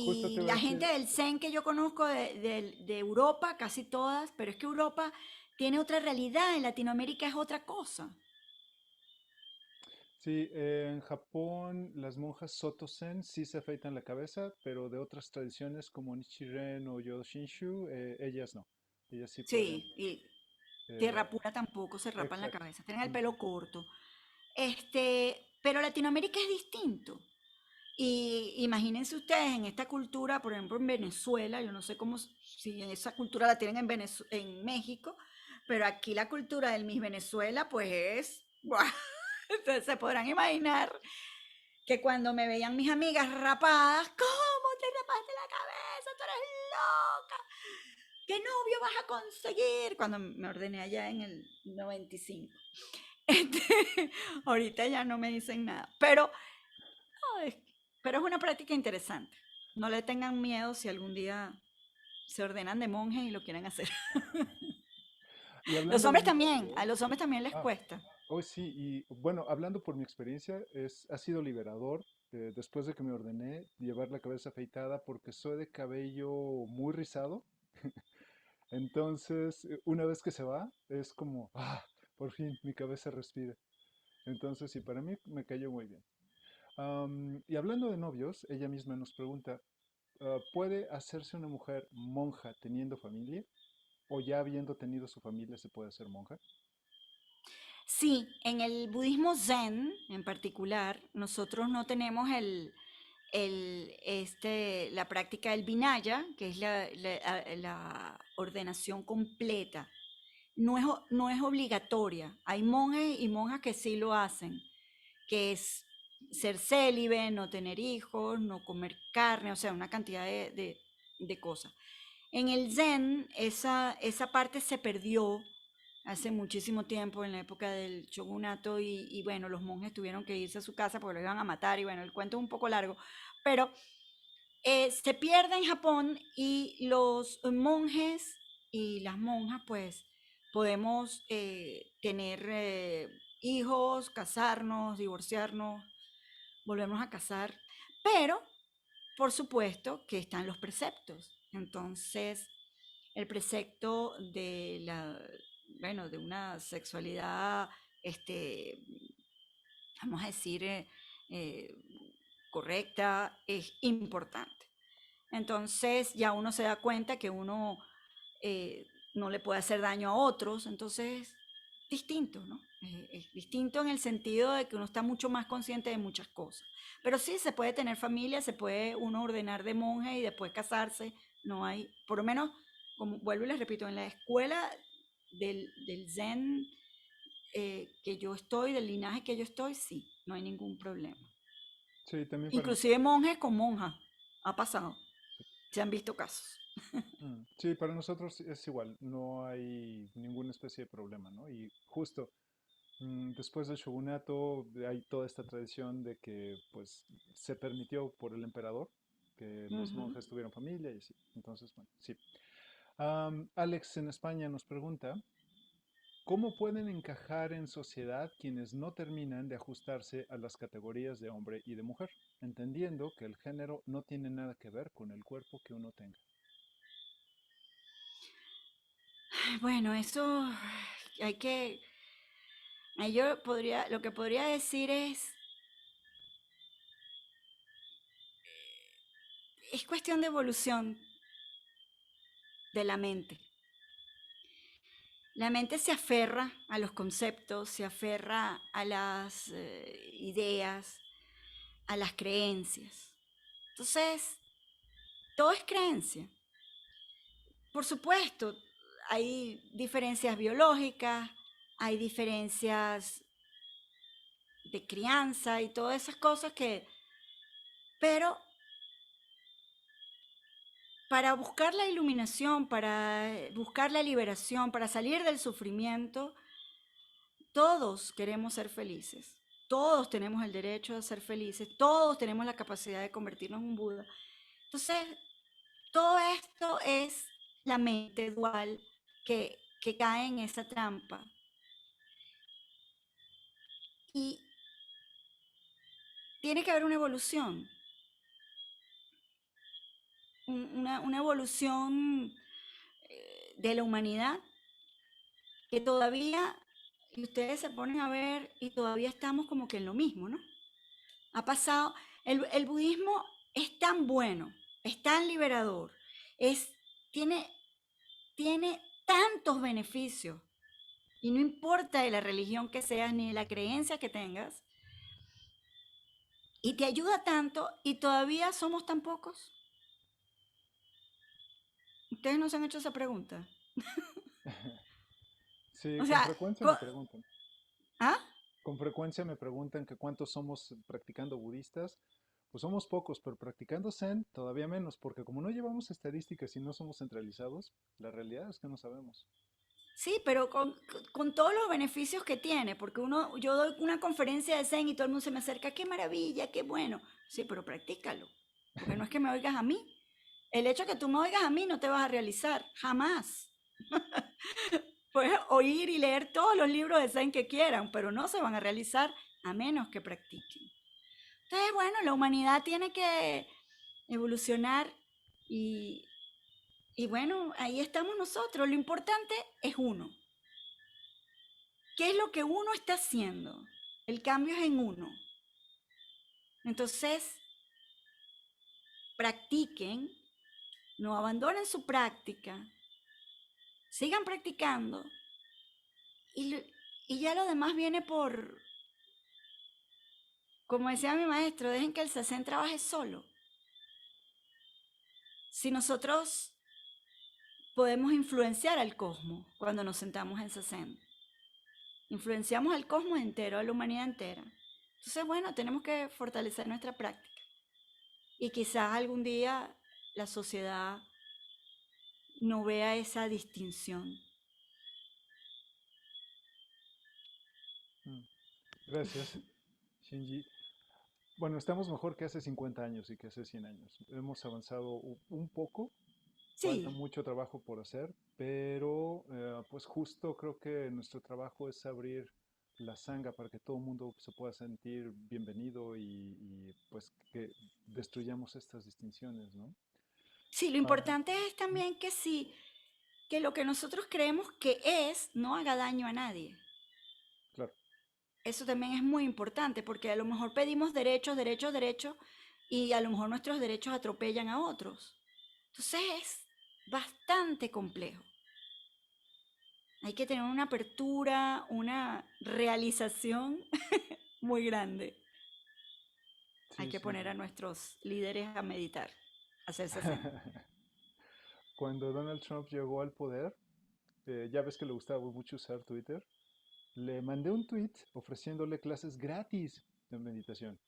justo te Y voy a la gente decir, del Zen que yo conozco de Europa, casi todas, pero es que Europa tiene otra realidad, en Latinoamérica es otra cosa. sí, en Japón las monjas Soto Zen sí se afeitan la cabeza, pero de otras tradiciones como Nichiren o Yodo Shinshu, ellas no. Ellas sí pueden. Sí, y eh, tierra pura tampoco se rapan la exacto. cabeza, tienen el Mm, pelo corto. Pero Latinoamérica es distinto. Y imagínense ustedes en esta cultura, por ejemplo en Venezuela, yo no sé si esa cultura la tienen en México, pero aquí la cultura del Miss Venezuela pues es, ¡buah! Entonces se podrán imaginar que cuando me veían mis amigas rapadas, ¿cómo te rapaste la cabeza? Tú eres loca. ¿Qué novio vas a conseguir? Cuando me ordené allá en el 95. Este, ahorita ya no me dicen nada, pero no, pero es una práctica interesante. No le tengan miedo si algún día se ordenan de monjes y lo quieren hacer. Y Los hablando de hombres también, a novios, los hombres también les ah, cuesta. hoy sí, y bueno, hablando por mi experiencia, ha sido liberador después de que me ordené llevar la cabeza afeitada porque soy de cabello muy rizado. Entonces, una vez que se va, es como, por fin mi cabeza respira. Entonces, sí, para mí me cayó muy bien. Y hablando de novios, ella misma nos pregunta, ¿puede hacerse una mujer monja teniendo familia? ¿O ya habiendo tenido su familia se puede hacer monja? Sí, en el budismo zen en particular, nosotros no tenemos la práctica del Vinaya, que es la ordenación completa. No es obligatoria. Hay monjes y monjas que sí lo hacen, que es ser célibe, no tener hijos, no comer carne, o sea, una cantidad de cosas. En el Zen, esa parte se perdió hace muchísimo tiempo, en la época del shogunato, y bueno, los monjes tuvieron que irse a su casa porque lo iban a matar, y bueno, el cuento es un poco largo, pero se pierde en Japón y los monjes y las monjas, pues, podemos tener hijos, casarnos, divorciarnos, volvernos a casar, pero por supuesto que están los preceptos. Entonces, el precepto bueno, de una sexualidad, este, vamos a decir, eh, correcta, es importante. Entonces, ya uno se da cuenta que uno eh, no le puede hacer daño a otros, entonces, distinto, ¿no? Es distinto en el sentido de que uno está mucho más consciente de muchas cosas. Pero sí, se puede tener familia, se puede uno ordenar de monje y después casarse, no hay, por lo menos, como vuelvo y les repito, en la escuela del Zen que yo estoy, del linaje que yo estoy, sí, no hay ningún problema. Sí, también para Inclusive nosotros. monjes con monjas, ha pasado, se han visto casos. Sí, para nosotros es igual, no hay ninguna especie de problema, ¿no? Y justo después del shogunato hay toda esta tradición de que pues se permitió por el emperador que los Ujú. monjes tuvieran familia y así. Entonces, bueno, sí. Alex en España nos pregunta, ¿cómo pueden encajar en sociedad quienes no terminan de ajustarse a las categorías de hombre y de mujer, entendiendo que el género no tiene nada que ver con el cuerpo que uno tenga? Bueno, eso hay que, lo que podría decir es cuestión de evolución de la mente. La mente se aferra a los conceptos, se aferra a las ideas, a las creencias. Entonces, todo es creencia. Por supuesto, hay diferencias biológicas, hay diferencias de crianza y todas esas cosas pero para buscar la iluminación, para buscar la liberación, para salir del sufrimiento, todos queremos ser felices. Todos tenemos el derecho a ser felices, todos tenemos la capacidad de convertirnos en un Buda. Entonces, todo esto es la mente dual que cae en esa trampa. Y tiene que haber una evolución, una evolución de la humanidad que todavía, y ustedes se ponen a ver, y todavía estamos como que en lo mismo, ¿no? Ha pasado, el budismo es tan bueno, es tan liberador, es, tiene, tiene tantos beneficios, y no importa de la religión que seas ni de la creencia que tengas, y te ayuda tanto, y todavía somos tan pocos. Ustedes no se han hecho esa pregunta. Sí, O con sea, frecuencia me preguntan. ¿ah? Con frecuencia me preguntan que cuántos somos practicando budistas. Pues somos pocos, pero practicando Zen todavía menos, porque como no llevamos estadísticas y no somos centralizados, la realidad es que no sabemos. Sí, pero con todos los beneficios que tiene, porque yo doy una conferencia de Zen y todo el mundo se me acerca, qué maravilla, qué bueno. Sí, pero practícalo, porque no es que me oigas a mí. El hecho de que tú me oigas a mí no te vas a realizar, jamás. Puedes oír y leer todos los libros de Zen que quieran, pero no se van a realizar a menos que practiquen. Entonces, bueno, la humanidad tiene que evolucionar y, y bueno, ahí estamos nosotros. Lo importante es uno. ¿Qué es lo que uno está haciendo? El cambio es en uno. Entonces, practiquen, no abandonen su práctica, sigan practicando y, y ya lo demás viene por, como decía mi maestro, dejen que el sazen trabaje solo. Si nosotros podemos influenciar al cosmos cuando nos sentamos en sazen, influenciamos al cosmos entero, a la humanidad entera. Entonces, bueno, tenemos que fortalecer nuestra práctica. Y quizás algún día la sociedad no vea esa distinción. Mm, Gracias, Shinji. Bueno, estamos mejor que hace 50 años y que hace 100 años. Hemos avanzado un poco, falta Sí, mucho trabajo por hacer, pero pues justo creo que nuestro trabajo es abrir la sanga para que todo el mundo se pueda sentir bienvenido y, pues que destruyamos estas distinciones, ¿no? sí, lo Ah, importante es también que sí, que lo que nosotros creemos que es no haga daño a nadie. claro, Eso también es muy importante porque a lo mejor pedimos derechos, derechos, derechos y a lo mejor nuestros derechos atropellan a otros. Entonces es bastante complejo. Hay que tener una apertura, una realización muy grande. Hay sí, que sin poner a duda. nuestros líderes a meditar, a hacerse zen. Cuando Donald Trump llegó al poder, ya ves que le gustaba mucho usar Twitter, le mandé un tweet ofreciéndole clases gratis de meditación.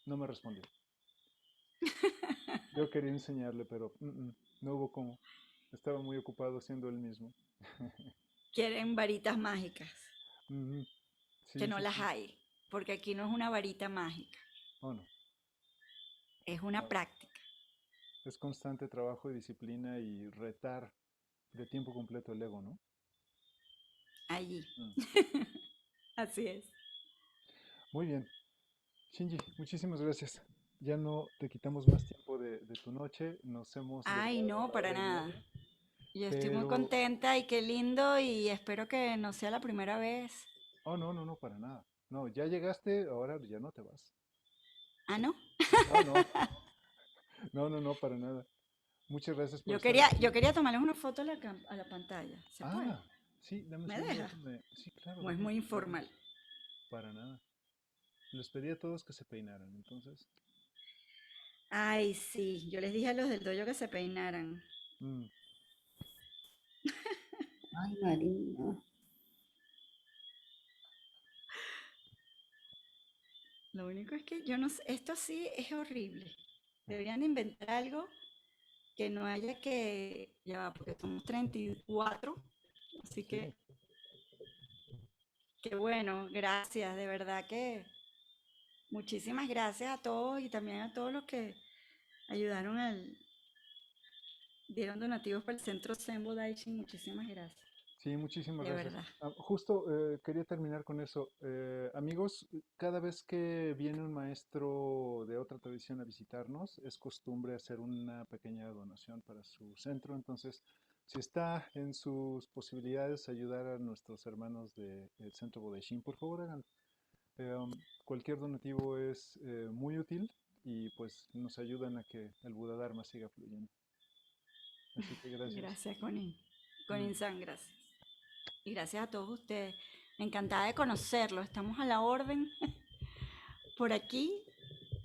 No me respondió. Yo quería enseñarle, pero no hubo cómo. Estaba muy ocupado siendo él mismo. Quieren varitas mágicas, Ujú. que Sí, no sí, las sí. hay, porque aquí no es una varita mágica, Oh, no. es una No. práctica. Es constante trabajo y disciplina y retar de tiempo completo el ego, ¿no? Allí. Mm. Así es. Muy bien. Shinji, muchísimas gracias. Ya no te quitamos más tiempo de tu noche. Nos hemos Ay, desviado no, una para hora y nada. media, Yo estoy muy pero... contenta y qué lindo y espero que no sea la primera vez. Oh, no, no, no, para nada. No, ya llegaste, ahora ya no te vas. Ah, ¿no? No, no, no, no, no, para nada. Muchas gracias por Yo estar quería, aquí. yo quería tomarles una foto a a la pantalla. ¿Se puede? Ah, sí, dame un ¿Me segundo, deja? déjame. Sí, claro, ¿O es déjame muy tomarlo. informal? Para nada. Les pedí a todos que se peinaran, entonces. Ay, sí. Yo les dije a los del dojo que se peinaran. mm, Ay, Marina. Lo único es que yo no sé, esto sí es horrible. Deberían inventar algo que no haya que, ya va, porque somos 34, así sí, que bueno, gracias, de verdad que muchísimas gracias a todos y también a todos los que ayudaron dieron donativos para el centro Zen Daishin, muchísimas gracias, sí, muchísimas de gracias. verdad. Justo quería terminar con eso. Amigos, cada vez que viene un maestro de otra tradición a visitarnos, es costumbre hacer una pequeña donación para su centro. Entonces, si está en sus posibilidades ayudar a nuestros hermanos del centro Bodeshin, por favor háganlo. Cualquier donativo es muy útil y pues nos ayudan a que el Buda Dharma siga fluyendo. Así que gracias. Gracias, Conin. Mm. Conin-san, gracias. Y gracias a todos ustedes. Encantada de conocerlos. Estamos a la orden por aquí,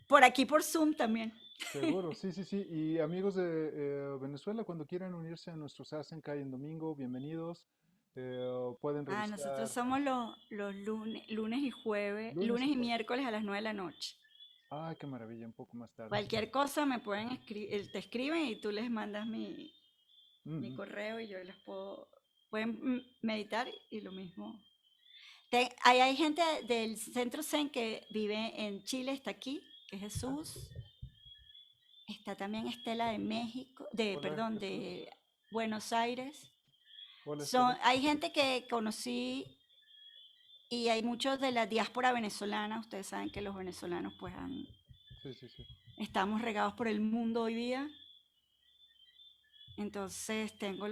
por Zoom también. Seguro, sí, sí, sí. Y amigos de Venezuela, cuando quieran unirse a nuestros Asenkai en domingo, bienvenidos. Pueden Ah, nosotros revisar somos los lunes y jueves, lunes y lunes y jueves. miércoles a las 9 de la noche. Ay, qué maravilla, un poco más tarde. Cualquier cosa me pueden escribir, te escriben y tú les mandas mi Ujú. correo y yo les puedo pueden meditar y lo mismo. Ahí hay gente del Centro Zen que vive en Chile, está aquí, que es Jesús. Está también Estela de México, Hola, perdón, Jesús. de Buenos Aires. Hola, Estela. Hay gente que conocí y hay muchos de la diáspora venezolana. Ustedes saben que los venezolanos pues Sí, sí, sí. estamos regados por el mundo hoy día. Entonces tengo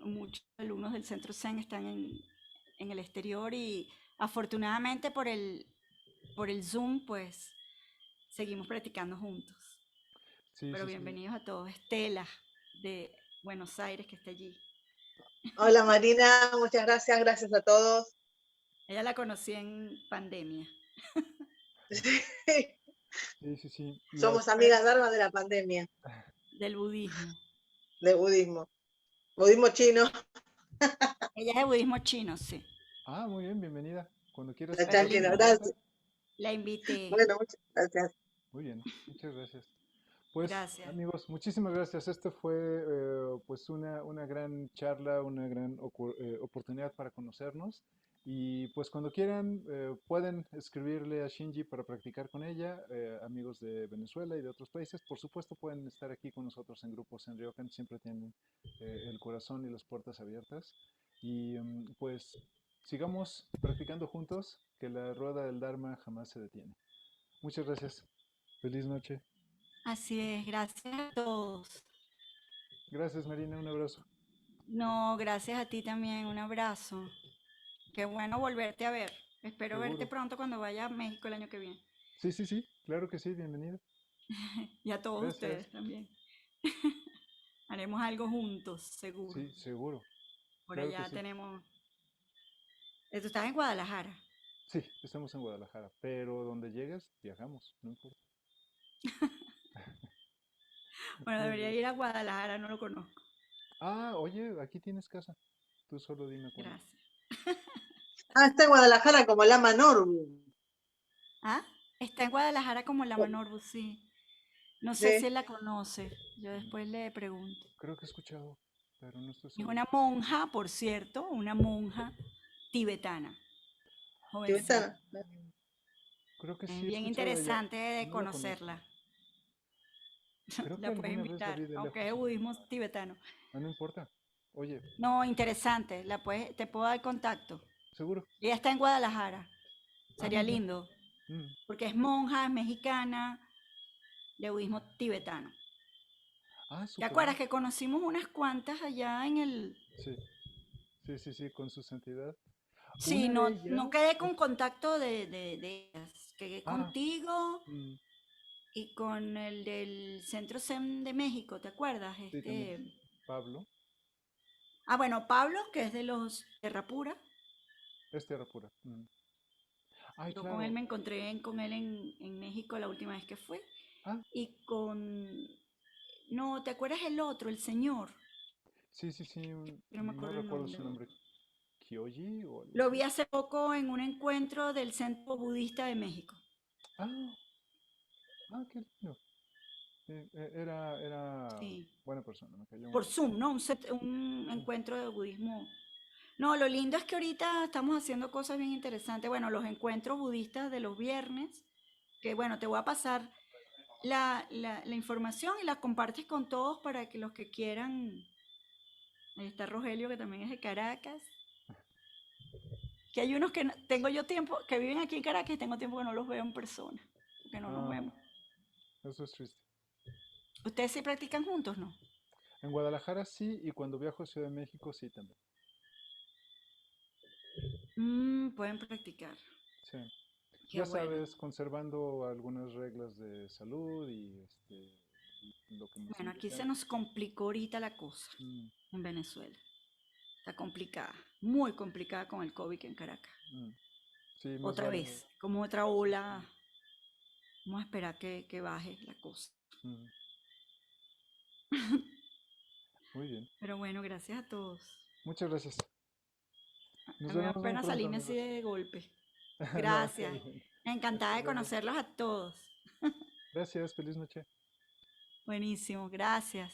muchos alumnos del Centro Zen están en el exterior y afortunadamente por el Zoom pues seguimos practicando juntos. Sí, Pero sí, sí. bienvenidos a todos. Estela de Buenos Aires que está allí. Hola Marina, muchas gracias, gracias a todos. Ella la conocí en pandemia. Sí, sí, sí. Somos amigas Dharma de la pandemia, Del budismo. de budismo. Budismo chino, Ella es de budismo chino, sí. Ah, muy bien, bienvenida. Cuando quieras la Pero pasar china, por mi casa. gracias. la invité. Bueno, muchas gracias. Muy bien, muchas gracias. Pues Gracias. amigos, muchísimas gracias. Esto fue pues una gran charla, una gran oportunidad para conocernos. Y pues cuando quieran pueden escribirle a Shinji para practicar con ella, amigos de Venezuela y de otros países. Por supuesto pueden estar aquí con nosotros en grupos en Ryokan, siempre tienen el corazón y las puertas abiertas. Y pues sigamos practicando juntos, que la rueda del Dharma jamás se detiene. Muchas gracias. Feliz noche. Así es, gracias a todos. Gracias, Marina. Un abrazo. No, gracias a ti también. Un abrazo. Qué bueno volverte a ver. Espero verte Seguro. pronto cuando vaya a México el año que viene. Sí, sí, sí. Claro que sí. Bienvenida. Y a todos Gracias. ustedes también. Haremos algo juntos, seguro. Sí, seguro. Por Claro que allá sí. tenemos... Tú estás en Guadalajara. Sí, estamos en Guadalajara, pero donde llegues, viajamos, no importa. Bueno, Muy debería bien. ir a Guadalajara, no lo conozco. Ah, oye, aquí tienes casa. Tú solo dime cuándo. Gracias. Ah, está en Guadalajara como Lama Norbu. ¿Ah? Está en Guadalajara como la Manorbu, sí. No sé si Sí. él la conoce. Yo después le pregunto. Creo que he escuchado, pero no estoy Es seguro. una monja, por cierto, una monja tibetana, jovencita. Tibetana. Creo que Es sí he bien escuchado de ella. interesante de No la conozco. conocerla. Creo que La puedes alguna vez la invitar, vi de aunque es de lejos. budismo tibetano. Ah, no importa. Oye, No, interesante. Te puedo dar contacto. seguro. Ella está en Guadalajara. Ah, Sería muy bien. lindo. Mm. Porque es monja, es mexicana, de budismo tibetano. Ah, ¿Te súper acuerdas bien. que conocimos unas cuantas allá en el... Sí, sí, sí, sí, con su santidad. Sí, Una de no ellas quedé con es... contacto de ellas. Quedé Ah, contigo mm, y con el del Centro Zen de México, ¿te acuerdas? sí, también. Pablo, Bueno, Pablo, que es de los Tierra Pura. es tierra pura. Ay, Yo con él claro. me encontré con él en México la última vez que fui. Ah, Y con... No, ¿te acuerdas el otro, el señor? sí, sí, sí, No me no acuerdo el recuerdo nombre. su nombre. Kyoji o algo Lo así. vi hace poco en un encuentro del Centro Budista de México. Ah, qué lindo. Era Sí. buena persona, me cayó muy Por bien. Zoom, ¿no? Un Sí. encuentro de budismo. No, lo lindo es que ahorita estamos haciendo cosas bien interesantes. Bueno, los encuentros budistas de los viernes, que bueno, te voy a pasar la información y la compartes con todos para que los que quieran. Ahí está Rogelio, que también es de Caracas. Que hay unos que tengo yo tiempo, que viven aquí en Caracas y tengo tiempo que no los veo en persona, que no nos Ah, vemos. eso es triste. ¿Ustedes sí practican juntos, no? En Guadalajara sí, y cuando viajo a Ciudad de México sí también. Pueden practicar. Sí. Qué Ya bueno. sabes, conservando algunas reglas de salud y lo que nos Bueno, aquí se indican. nos complicó ahorita la cosa Mm, en Venezuela. Está complicada, muy complicada con el COVID en Caracas. mm. Sí, más Otra vale. vez, como otra ola. Vamos a esperar que baje la cosa. Mm, muy bien. Pero bueno, gracias a todos. Muchas gracias. Nos A mí me da vemos muy pena pronto, salirme así amigos. de golpe. No, está Gracias. bien. Encantada Hasta de luego. conocerlos a todos. Gracias, feliz noche. Buenísimo, gracias.